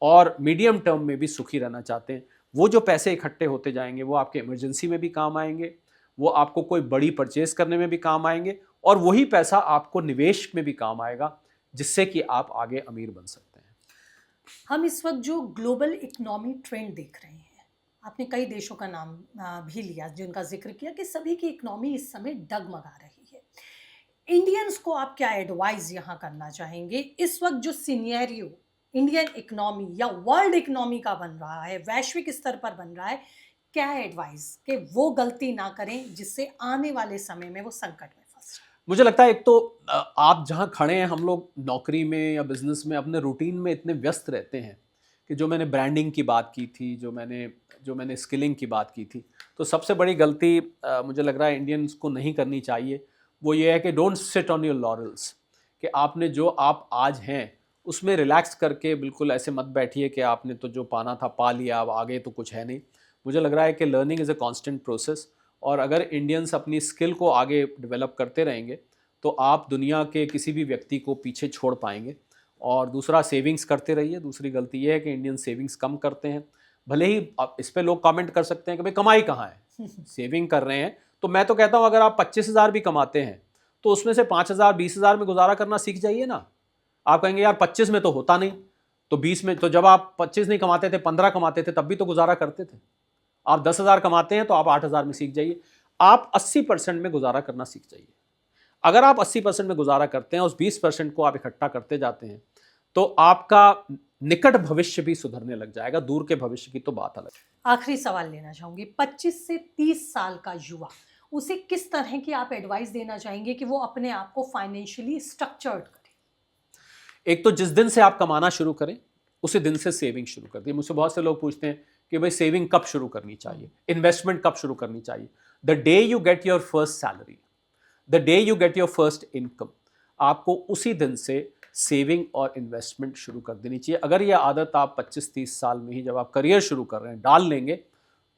और मीडियम टर्म में भी सुखी रहना चाहते हैं, वो जो पैसे इकट्ठे होते जाएंगे वो आपके इमरजेंसी में भी काम आएंगे, वो आपको कोई बड़ी परचेज करने में भी काम आएंगे, और वही पैसा आपको निवेश में भी काम आएगा, जिससे कि आप आगे अमीर बन सकते हैं। हम इस वक्त जो ग्लोबल इकोनॉमी ट्रेंड देख रहे हैं, आपने कई देशों का नाम भी लिया जिनका जिक्र किया कि सभी की इकोनॉमी इस समय डगमगा रही है। इंडियंस को आप क्या एडवाइस यहाँ करना चाहेंगे? इस वक्त जो सिनेरियो इंडियन इकोनॉमी या वर्ल्ड इकोनॉमी का बन रहा है, वैश्विक स्तर पर बन रहा है, क्या एडवाइस कि वो गलती ना करें जिससे आने वाले समय में वो संकट में फंस जाए? मुझे लगता है एक तो आप जहाँ खड़े हैं, हम लोग नौकरी में या बिजनेस में अपने रूटीन में इतने व्यस्त रहते हैं कि जो मैंने ब्रांडिंग की बात की थी, जो मैंने स्किलिंग की बात की थी, तो सबसे बड़ी गलती मुझे लग रहा है इंडियंस को नहीं करनी चाहिए। वो ये है कि don't sit on your laurels, कि आपने जो आप आज हैं उसमें रिलैक्स करके बिल्कुल ऐसे मत बैठिए कि आपने तो जो पाना था पा लिया, अब आगे तो कुछ है नहीं। मुझे लग रहा है कि learning is a constant process, और अगर इंडियंस अपनी स्किल को आगे डेवलप करते रहेंगे तो आप दुनिया के किसी भी व्यक्ति को पीछे छोड़ पाएंगे। और दूसरा, सेविंग्स करते रहिए। दूसरी गलती ये है कि इंडियन सेविंग्स कम करते हैं। भले ही इस पर लोग कमेंट कर सकते हैं कि भाई कमाई कहाँ है, सेविंग कर रहे हैं, तो मैं तो कहता हूँ अगर आप 25,000 भी कमाते हैं तो उसमें से 5,000 20,000 में गुजारा करना सीख जाइए ना। आप कहेंगे यार 25 में तो होता नहीं, तो 20 में, तो जब आप 25 नहीं कमाते थे, 15 कमाते थे, तब भी तो गुजारा करते थे। आप 10,000 कमाते हैं तो आप 8,000 में सीख जाइए। आप 80% में गुजारा करना सीख जाइए। अगर आप 80% में गुजारा करते हैं, उस 20% को आप इकट्ठा करते जाते हैं, तो आपका निकट भविष्य भी सुधरने लग जाएगा। दूर के भविष्य की तो बात अलग है। आखिरी सवाल लेना चाहूंगी, 25 से 30 साल का युवा, उसे किस तरह की आप एडवाइस देना चाहेंगे कि वो अपने आप को फाइनेंशियली स्ट्रक्चर्ड करे? एक तो जिस दिन से आप कमाना शुरू करें उसी दिन से सेविंग शुरू कर दिए। मुझसे बहुत से लोग पूछते हैं कि भाई सेविंग कब शुरू करनी चाहिए, इन्वेस्टमेंट कब शुरू करनी चाहिए। The day you get your first salary, the day you get your first income, आपको उसी दिन से सेविंग और इन्वेस्टमेंट शुरू कर देनी चाहिए। अगर ये आदत आप 25-30 साल में ही, जब आप करियर शुरू कर रहे हैं, डाल लेंगे,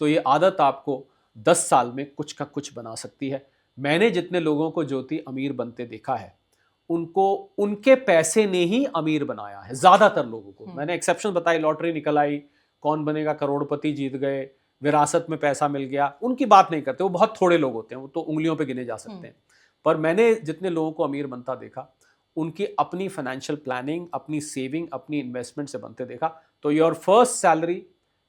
तो ये आदत आपको 10 साल में कुछ का कुछ बना सकती है। मैंने जितने लोगों को ज्योति अमीर बनते देखा है, उनको उनके पैसे ने ही अमीर बनाया है, ज़्यादातर लोगों को। मैंने एक्सेप्शन बताई, लॉटरी निकल आई, कौन बनेगा करोड़पति जीत गए, विरासत में पैसा मिल गया, उनकी बात नहीं करते, वो बहुत थोड़े लोग होते हैं, वो तो उंगलियों पे गिने जा सकते हैं। पर मैंने जितने लोगों को अमीर बनता देखा, उनकी अपनी फाइनेंशियल प्लानिंग, अपनी सेविंग, अपनी इन्वेस्टमेंट से बनते देखा। तो your first salary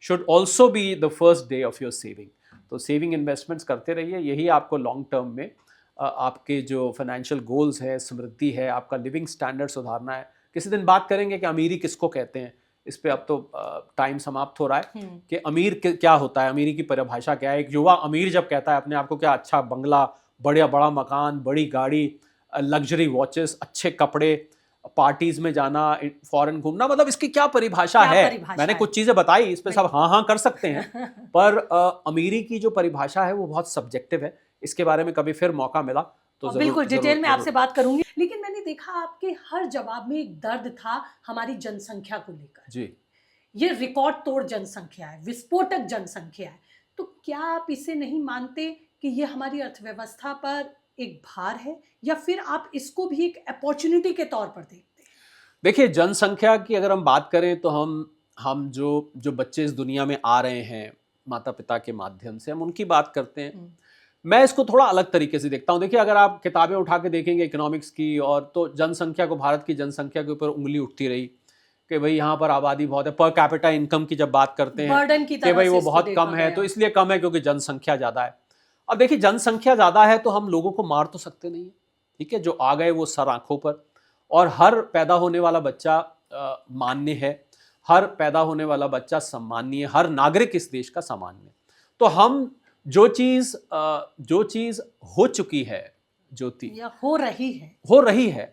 should also be the first day of your saving. तो सेविंग इन्वेस्टमेंट्स करते रहिए, यही आपको लॉन्ग टर्म में आपके जो फाइनेंशियल गोल्स है, समृद्धि है, आपका लिविंग स्टैंडर्ड सुधारना है। किसी दिन बात करेंगे कि अमीरी किसको कहते हैं, इस पे अब तो टाइम समाप्त हो रहा है कि अमीर क्या होता है, अमीरी की परिभाषा क्या है। एक युवा अमीर जब कहता है अपने आप को, क्या अच्छा बंगला, बड़ा मकान, बड़ी गाड़ी, लग्जरी वॉचेस, अच्छे कपड़े, पार्टीज में जाना, फॉरेन घूमना, मतलब इसकी क्या परिभाषा है? मैंने कुछ चीजें बताई, इस पे सब हाँ कर सकते हैं, पर अमीरी की जो परिभाषा है वो बहुत सब्जेक्टिव है। इसके बारे में कभी फिर मौका मिला तो बिल्कुल डिटेल में आपसे बात करूंगी। लेकिन मैंने देखा आपके हर जवाब में एक दर्द था हमारी जनसंख्या को लेकर। जी, ये रिकॉर्ड तोड़ जनसंख्या है, विस्फोटक जनसंख्या है। तो क्या आप इसे नहीं मानते कि ये हमारी अर्थव्यवस्था पर एक भार है, या फिर आप इसको भी एक अपॉर्चुनिटी के तौर पर देखते हैं? देखिए, जनसंख्या की अगर हम बात करें तो हम जो बच्चे इस दुनिया में आ रहे हैं माता पिता के माध्यम से, हम उनकी बात करते हैं। मैं इसको थोड़ा अलग तरीके से देखता हूं। देखिए, अगर आप किताबें उठा के देखेंगे इकोनॉमिक्स की, और तो जनसंख्या को, भारत की जनसंख्या के ऊपर उंगली उठती रही कि भाई यहाँ पर आबादी बहुत है। पर कैपिटा इनकम की जब बात करते हैं कि भाई वो बहुत कम है, तो इसलिए कम है क्योंकि जनसंख्या ज़्यादा है। अब देखिए, जनसंख्या ज़्यादा है तो हम लोगों को मार तो सकते नहीं है, ठीक है। जो आ गए वो सर आंखों पर, और हर पैदा होने वाला बच्चा मान्य है, हर पैदा होने वाला बच्चा सम्मानीय, हर नागरिक इस देश का सामान्य। तो हम जो चीज़ हो चुकी है ज्योति, या हो रही है,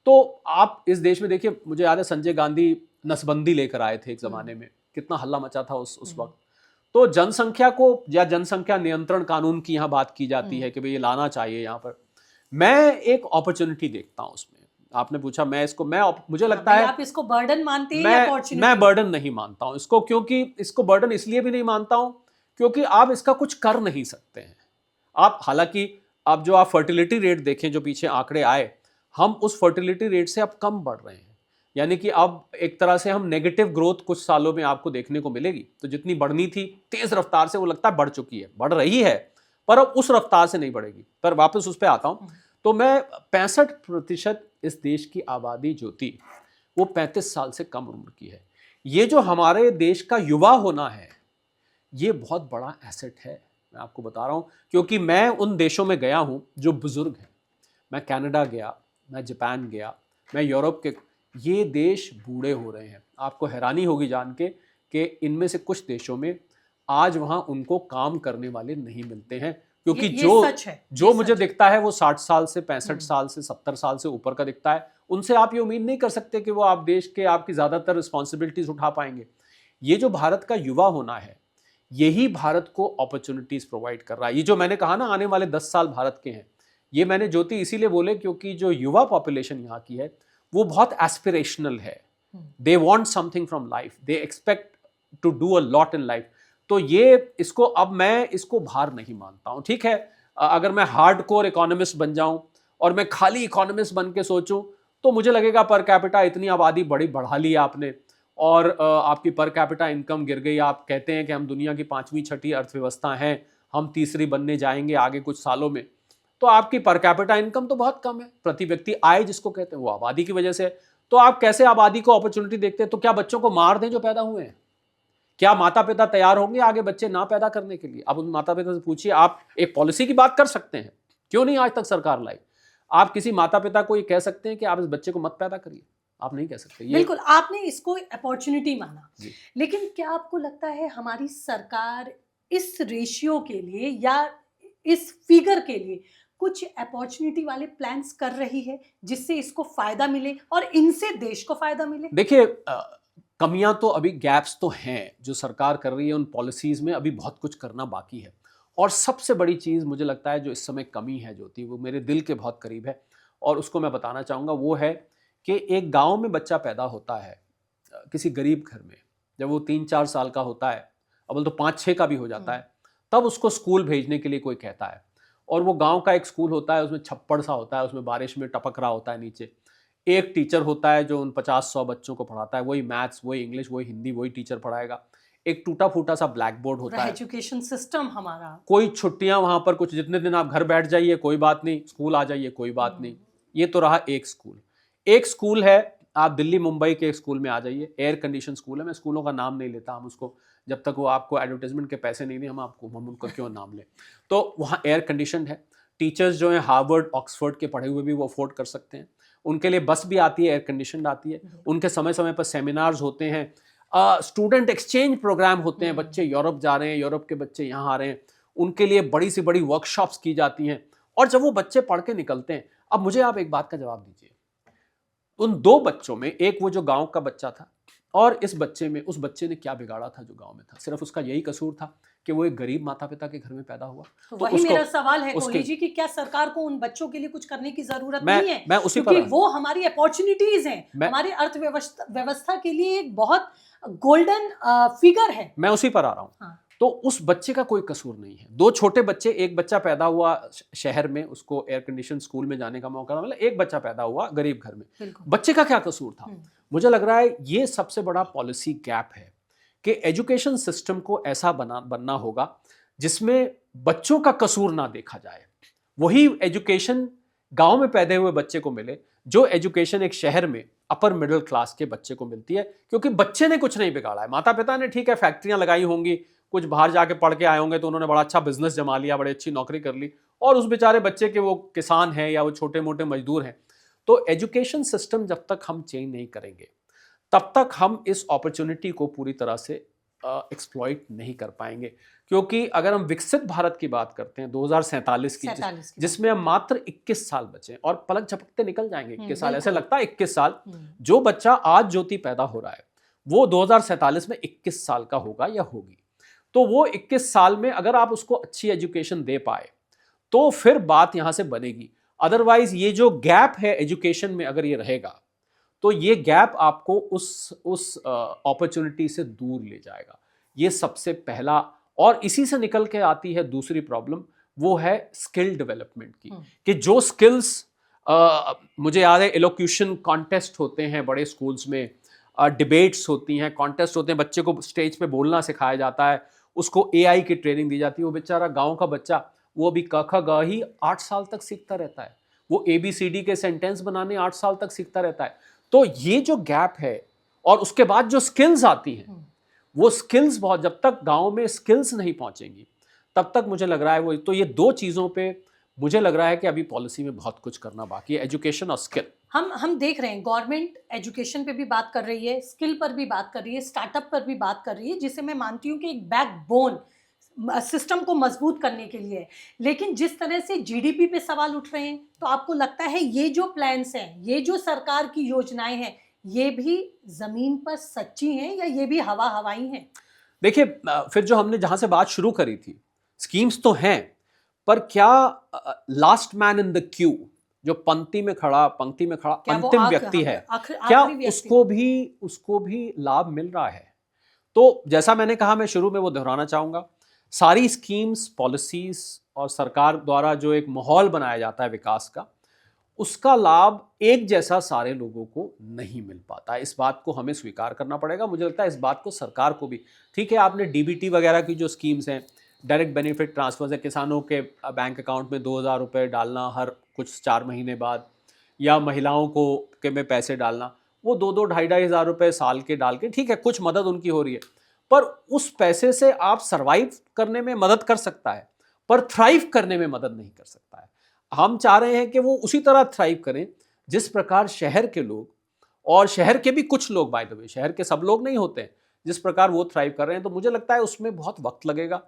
तो आप इस देश में देखिए, मुझे याद है संजय गांधी नसबंदी लेकर आए थे एक ज़माने में, कितना हल्ला मचा था उस वक्त। तो जनसंख्या को, या जनसंख्या नियंत्रण कानून की यहाँ बात की जाती है कि भाई ये लाना चाहिए यहाँ पर। मैं एक अपॉर्चुनिटी देखता हूँ उसमें। आपने पूछा, मुझे लगता है आप इसको बर्डन मानते हैं या अपॉर्चुनिटी? मैं बर्डन नहीं मानता हूँ इसको, क्योंकि इसको बर्डन इसलिए भी नहीं मानता हूँ क्योंकि आप इसका कुछ कर नहीं सकते हैं। आप, हालांकि अब जो आप फर्टिलिटी रेट देखें, जो पीछे आंकड़े आए, हम उस फर्टिलिटी रेट से अब कम बढ़ रहे हैं, यानी कि अब एक तरह से हम नेगेटिव ग्रोथ कुछ सालों में आपको देखने को मिलेगी। तो जितनी बढ़नी थी तेज रफ्तार से, वो लगता है बढ़ चुकी है, बढ़ रही है, पर अब उस रफ्तार से नहीं बढ़ेगी। पर वापस उस पर आता हूं, तो मैं 65% इस देश की आबादी जो थी वो 35 साल से कम उम्र की है। ये जो हमारे देश का युवा होना है, ये बहुत बड़ा एसेट है, मैं आपको बता रहा हूं, क्योंकि मैं उन देशों में गया हूं जो बुजुर्ग हैं। मैं कनाडा गया, मैं जापान गया, मैं यूरोप के, ये देश बूढ़े हो रहे हैं। आपको हैरानी होगी जान के कि इनमें से कुछ देशों में आज वहां उनको काम करने वाले नहीं मिलते हैं, क्योंकि जो मुझे दिखता है वो 60 साल से 65 साल से 70 साल से ऊपर का दिखता है। उनसे आप ये उम्मीद नहीं कर सकते कि वो आप देश के, आपकी ज्यादातर रिस्पॉन्सिबिलिटीज उठा पाएंगे। ये जो भारत का युवा होना है, यही भारत को अपॉर्चुनिटीज प्रोवाइड कर रहा है। ये जो मैंने कहा ना, आने वाले 10 साल भारत के हैं, ये मैंने ज्योति इसीलिए बोले क्योंकि जो युवा पॉपुलेशन यहाँ की है वो बहुत एस्पिरेशनल है। They want something from life, they expect to do a lot in life. तो ये, इसको अब मैं इसको भार नहीं मानता हूँ, ठीक है। अगर मैं हार्डकोर इकोनॉमिस्ट बन जाऊं और मैं खाली इकोनॉमिस्ट बन के सोचूं, तो मुझे लगेगा पर कैपिटा, इतनी आबादी बढ़ा ली आपने, और आपकी पर कैपिटा इनकम गिर गई। आप कहते हैं कि हम दुनिया की 5वीं 6ठी अर्थव्यवस्था हैं, हम तीसरी बनने जाएंगे आगे कुछ सालों में, तो आपकी पर कैपिटा इनकम तो बहुत कम है। प्रति व्यक्ति आय जिसको कहते हैं, वो आबादी की वजह से। तो आप कैसे आबादी को अपॉर्चुनिटी देखते हैं? तो क्या बच्चों को मार दें जो पैदा हुए हैं? क्या माता पिता तैयार होंगे आगे बच्चे ना पैदा करने के लिए? अब उन माता पिता से पूछिए। आप एक पॉलिसी की बात कर सकते हैं, क्यों नहीं आज तक सरकार लाई? आप किसी माता पिता को ये कह सकते हैं कि आप इस बच्चे को मत पैदा करिए? आप नहीं कह सकते। बिल्कुल, आपने इसको अपॉर्चुनिटी माना, लेकिन क्या आपको लगता है हमारी सरकार इस रेशियो के लिए या इस फिगर के लिए कुछ अपॉर्चुनिटी वाले प्लान्स कर रही है जिससे इसको फायदा मिले और इनसे देश को फायदा मिले? देखिए, कमियां तो अभी, गैप्स तो हैं जो सरकार कर रही है, उन पॉलिसीज में अभी बहुत कुछ करना बाकी है। और सबसे बड़ी चीज़ मुझे लगता है जो इस समय कमी है ज्योति, वो मेरे दिल के बहुत करीब है और उसको मैं बताना चाहूँगा, वो है कि एक गांव में बच्चा पैदा होता है किसी गरीब घर में, जब वो 3-4 साल का होता है, अब तो 5-6 का भी हो जाता है, तब उसको स्कूल भेजने के लिए कोई कहता है। और वो गांव का एक स्कूल होता है, उसमें छप्पड़ सा होता है, उसमें बारिश में टपक रहा होता है नीचे। एक टीचर होता है जो उन 50-100 बच्चों को पढ़ाता है, वही मैथ्स, वही इंग्लिश, वही हिंदी, वही टीचर पढ़ाएगा। एक टूटा फूटा सा ब्लैक बोर्ड होता है। एजुकेशन सिस्टम हमारा, कोई छुट्टियां वहां पर, कुछ जितने दिन आप घर बैठ जाइए कोई बात नहीं, स्कूल आ जाइए कोई बात नहीं। ये तो रहा एक स्कूल। एक स्कूल है, आप दिल्ली मुंबई के एक स्कूल में आ जाइए, एयर कंडीशन स्कूल है, मैं स्कूलों का नाम नहीं लेता, हम उसको जब तक वो आपको एडवर्टाइजमेंट के पैसे नहीं दें हम उनको क्यों नाम लें। तो वहाँ एयर कंडीशन है, टीचर्स जो हैं हार्वर्ड ऑक्सफोर्ड के पढ़े हुए भी वो अफोर्ड कर सकते हैं, उनके लिए बस भी आती है, एयर कंडीशन आती है, उनके समय समय पर सेमिनार्स होते हैं, स्टूडेंट एक्सचेंज प्रोग्राम होते हैं, बच्चे यूरोप जा रहे हैं, यूरोप के बच्चे यहाँ आ रहे हैं, उनके लिए बड़ी से बड़ी वर्कशॉप्स की जाती हैं। और जब वो बच्चे पढ़ के निकलते हैं, अब मुझे आप एक बात का जवाब दीजिए, उन 2 बच्चों में, एक वो जो गांव का बच्चा था और इस बच्चे में, उस बच्चे ने क्या बिगाड़ा था जो गांव में था? सिर्फ उसका यही कसूर था कि वो एक गरीब माता पिता के घर में पैदा हुआ। तो वही मेरा सवाल है कोहली जी कि क्या सरकार को उन बच्चों के लिए कुछ करने की जरूरत नहीं है? मैं उसी क्योंकि वो हमारी अपॉर्चुनिटीज हैं, हमारी अर्थव्यवस्था के लिए एक बहुत गोल्डन फिगर है। मैं उसी पर आ रहा हूँ। हाँ। तो उस बच्चे का कोई कसूर नहीं है। 2 छोटे बच्चे, एक बच्चा पैदा हुआ शहर में, उसको एयर कंडीशन स्कूल में जाने का मौका मिला, एक बच्चा पैदा हुआ गरीब घर में, बच्चे का क्या कसूर था? मुझे लग रहा है ये सबसे बड़ा पॉलिसी गैप है कि एजुकेशन सिस्टम को ऐसा बनना होगा जिसमें बच्चों का कसूर ना देखा जाए। वही एजुकेशन गांव में पैदा हुए बच्चे को मिले जो एजुकेशन एक शहर में अपर मिडिल क्लास के बच्चे को मिलती है, क्योंकि बच्चे ने कुछ नहीं बिगाड़ा है। माता पिता ने ठीक है फैक्ट्रियां लगाई होंगी, कुछ बाहर जाके पढ़ के आए होंगे तो उन्होंने बड़ा अच्छा बिजनेस जमा लिया, बड़ी अच्छी नौकरी कर ली, और उस बेचारे बच्चे के वो किसान हैं या वो छोटे मोटे मजदूर हैं। तो एजुकेशन सिस्टम जब तक हम चेंज नहीं करेंगे तब तक हम इस अपॉर्चुनिटी को पूरी तरह से एक्सप्लॉइट नहीं कर पाएंगे। क्योंकि अगर हम विकसित भारत की बात करते हैं 2047 की, जिसमें हम मात्र 21 साल बचे और पलक झपकते निकल जाएंगे 21 साल, ऐसे लगता है 21 साल। जो बच्चा आज ज्योति पैदा हो रहा है वो 2047 में 21 साल का होगा या होगी। तो वो 21 साल में अगर आप उसको अच्छी एजुकेशन दे पाए तो फिर बात यहां से बनेगी। अदरवाइज ये जो गैप है एजुकेशन में अगर ये रहेगा तो ये गैप आपको उस अपॉर्चुनिटी से दूर ले जाएगा। ये सबसे पहला, और इसी से निकल के आती है दूसरी प्रॉब्लम, वो है स्किल डेवलपमेंट की। कि जो स्किल्स, मुझे याद है एलोक्यूशन कॉन्टेस्ट होते हैं बड़े स्कूल्स में, डिबेट्स होती हैं, कॉन्टेस्ट होते हैं, बच्चे को स्टेज पे बोलना सिखाया जाता है, उसको AI की ट्रेनिंग दी जाती है। वो बेचारा गांव का बच्चा, वो अभी क ख ग ही 8 साल तक सीखता रहता है, वो ABCD के सेंटेंस बनाने 8 साल तक सीखता रहता है। तो ये जो गैप है, और उसके बाद जो स्किल्स आती हैं, वो स्किल्स बहुत, जब तक गांव में स्किल्स नहीं पहुंचेंगी तब तक मुझे लग रहा है वो, तो ये 2 चीज़ों पे मुझे लग रहा है कि अभी पॉलिसी में बहुत कुछ करना बाकी है, एजुकेशन और स्किल। हम देख रहे हैं गवर्नमेंट एजुकेशन पे भी बात कर रही है, स्किल पर भी बात कर रही है, स्टार्टअप पर भी बात कर रही है, जिसे मैं मानती हूँ कि एक बैकबोन सिस्टम को मजबूत करने के लिए। लेकिन जिस तरह से GDP पे सवाल उठ रहे हैं, तो आपको लगता है ये जो प्लान्स हैं, ये जो सरकार की योजनाएं हैं, ये भी जमीन पर सच्ची हैं या ये भी हवा हवाई हैं? देखिए, फिर जो हमने जहां से बात शुरू करी थी, स्कीम्स तो हैं, पर क्या last man in the Q, जो पंक्ति में खड़ा अंतिम व्यक्ति है, क्या उसको भी लाभ मिल रहा है? तो जैसा मैंने कहा, मैं शुरू में वो दोहराना चाहूंगा, सारी स्कीम्स, पॉलिसीज और सरकार द्वारा जो एक माहौल बनाया जाता है विकास का, उसका लाभ एक जैसा सारे लोगों को नहीं मिल पाता। इस बात को हमें स्वीकार करना पड़ेगा। मुझे लगता है इस बात को सरकार को भी, ठीक है, आपने DBT वगैरह की जो स्कीम्स हैं, डायरेक्ट बेनिफिट ट्रांसफर है, किसानों के बैंक अकाउंट में 2000 रुपये डालना हर कुछ 4 महीने बाद, या महिलाओं को के में पैसे डालना, वो 2-2, 2,500 हज़ार रुपये साल के डाल के, ठीक है, कुछ मदद उनकी हो रही है, पर उस पैसे से आप सरवाइव करने में मदद कर सकता है, पर थ्राइव करने में मदद नहीं कर सकता है। हम चाह रहे हैं कि वो उसी तरह थ्राइव करें जिस प्रकार शहर के लोग, और शहर के भी कुछ लोग, बाय द वे, शहर के सब लोग नहीं होते हैं, जिस प्रकार वो थ्राइव कर रहे हैं। तो मुझे लगता है उसमें बहुत वक्त लगेगा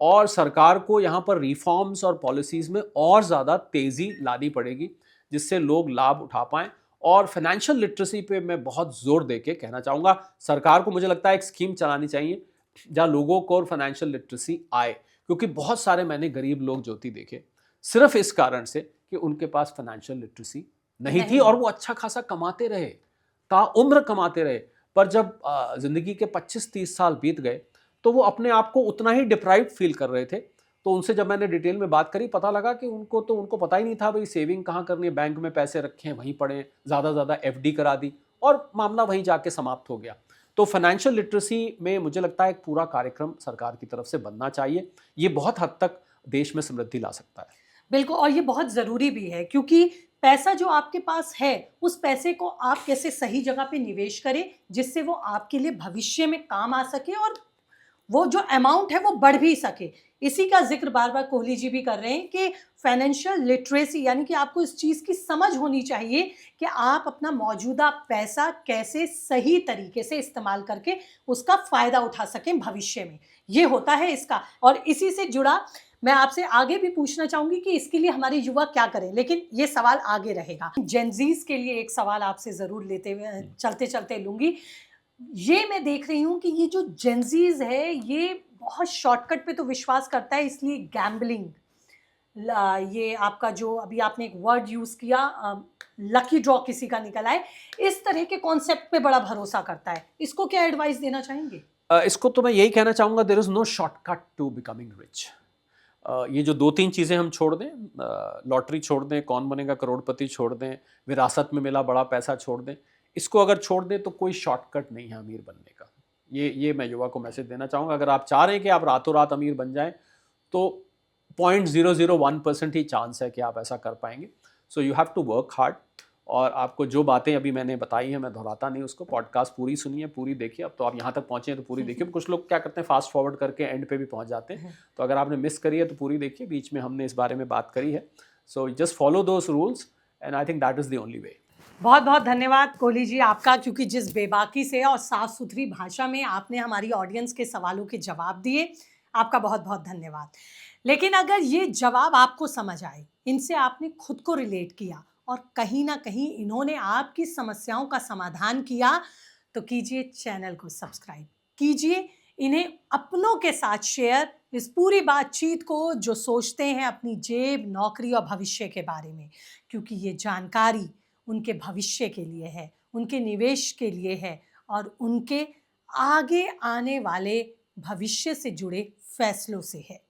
और सरकार को यहाँ पर रिफॉर्म्स और पॉलिसीज़ में और ज़्यादा तेज़ी लानी पड़ेगी जिससे लोग लाभ उठा पाएँ। और फाइनेंशियल लिटरेसी पे मैं बहुत ज़ोर दे के कहना चाहूँगा, सरकार को मुझे लगता है एक स्कीम चलानी चाहिए जहाँ लोगों को और फाइनेंशियल लिटरेसी आए, क्योंकि बहुत सारे मैंने गरीब लोग ज्योति देखे सिर्फ इस कारण से कि उनके पास फाइनेंशियल लिटरेसी नहीं थी, और वो अच्छा खासा कमाते रहे, ताउम्र कमाते रहे। पर जब जिंदगी के 25-30 साल बीत गए तो वो अपने आप को उतना ही डिप्राइव्ड फील कर रहे थे। तो उनसे जब मैंने डिटेल में बात करी, पता लगा कि उनको पता ही नहीं था भाई सेविंग कहाँ करनी है, बैंक में पैसे रखे हैं वहीं पड़े, ज़्यादा एफडी करा दी और मामला वहीं जाके समाप्त हो गया। तो फाइनेंशियल लिटरेसी में मुझे लगता है एक पूरा कार्यक्रम सरकार की तरफ से बनना चाहिए। ये बहुत हद तक देश में समृद्धि ला सकता है। बिल्कुल, और ये बहुत ज़रूरी भी है, क्योंकि पैसा जो आपके पास है, उस पैसे को आप कैसे सही जगह पे निवेश करें जिससे वो आपके लिए भविष्य में काम आ सके और वो जो अमाउंट है वो बढ़ भी सके। इसी का जिक्र बार बार कोहली जी भी कर रहे हैं कि फाइनेंशियल लिटरेसी, यानी कि आपको इस चीज़ की समझ होनी चाहिए कि आप अपना मौजूदा पैसा कैसे सही तरीके से इस्तेमाल करके उसका फ़ायदा उठा सकें भविष्य में। ये होता है इसका। और इसी से जुड़ा मैं आपसे आगे भी पूछना चाहूँगी कि इसके लिए हमारे युवा क्या करें, लेकिन ये सवाल आगे रहेगा। जेनज़ीज़ के लिए एक सवाल आपसे ज़रूर लेते हुए चलते लूँगी। ये मैं देख रही हूँ कि ये जो जेनज़ीज़ है, ये बहुत शॉर्टकट पे तो विश्वास करता है, इसलिए गैम्बलिंग, ये आपका जो अभी आपने एक वर्ड यूज़ किया, लकी ड्रॉ किसी का निकल आए, इस तरह के कॉन्सेप्ट पे बड़ा भरोसा करता है। इसको क्या एडवाइस देना चाहेंगे? इसको तो मैं यही कहना चाहूँगा, there is no shortcut to becoming rich. ये जो 2-3 चीज़ें हम छोड़ दें, लॉटरी छोड़ दें, कौन बनेगा करोड़पति छोड़ दें, विरासत में मिला बड़ा पैसा छोड़ दें, इसको अगर छोड़ दें तो कोई शॉर्टकट नहीं है अमीर बनने का। ये मैं युवा को मैसेज देना चाहूँगा। अगर आप चाह रहे हैं कि आप रातों रात अमीर बन जाएं तो 0.001% ही चांस है कि आप ऐसा कर पाएंगे। So you have to work hard. और आपको जो बातें अभी मैंने बताई हैं मैं दोहराता नहीं उसको, पॉडकास्ट पूरी सुनिए, पूरी देखिए। अब तो आप यहाँ तक पहुँचे हैं तो पूरी देखिए। कुछ लोग क्या करते हैं, फास्ट फॉरवर्ड करके एंड पे भी पहुँच जाते हैं। तो अगर आपने मिस करी है तो पूरी देखिए, बीच में हमने इस बारे में बात करी है। So just follow those rules and I think that is the only way. बहुत बहुत धन्यवाद कोहली जी आपका, क्योंकि जिस बेबाकी से और साफ सुथरी भाषा में आपने हमारी ऑडियंस के सवालों के जवाब दिए, आपका बहुत बहुत धन्यवाद। लेकिन अगर ये जवाब आपको समझ आए, इनसे आपने खुद को रिलेट किया और कहीं ना कहीं इन्होंने आपकी समस्याओं का समाधान किया, तो कीजिए चैनल को सब्सक्राइब, कीजिए इन्हें अपनों के साथ शेयर, इस पूरी बातचीत को जो सोचते हैं अपनी जेब, नौकरी और भविष्य के बारे में, क्योंकि ये जानकारी उनके भविष्य के लिए है, उनके निवेश के लिए है और उनके आगे आने वाले भविष्य से जुड़े फैसलों से है।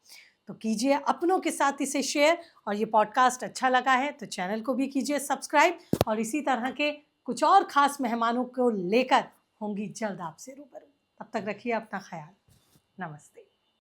तो कीजिए अपनों के साथ इसे शेयर, और ये पॉडकास्ट अच्छा लगा है तो चैनल को भी कीजिए सब्सक्राइब। और इसी तरह के कुछ और खास मेहमानों को लेकर होंगी जल्द आपसे रूबरू। तब तक रखिए अपना ख्याल। नमस्ते।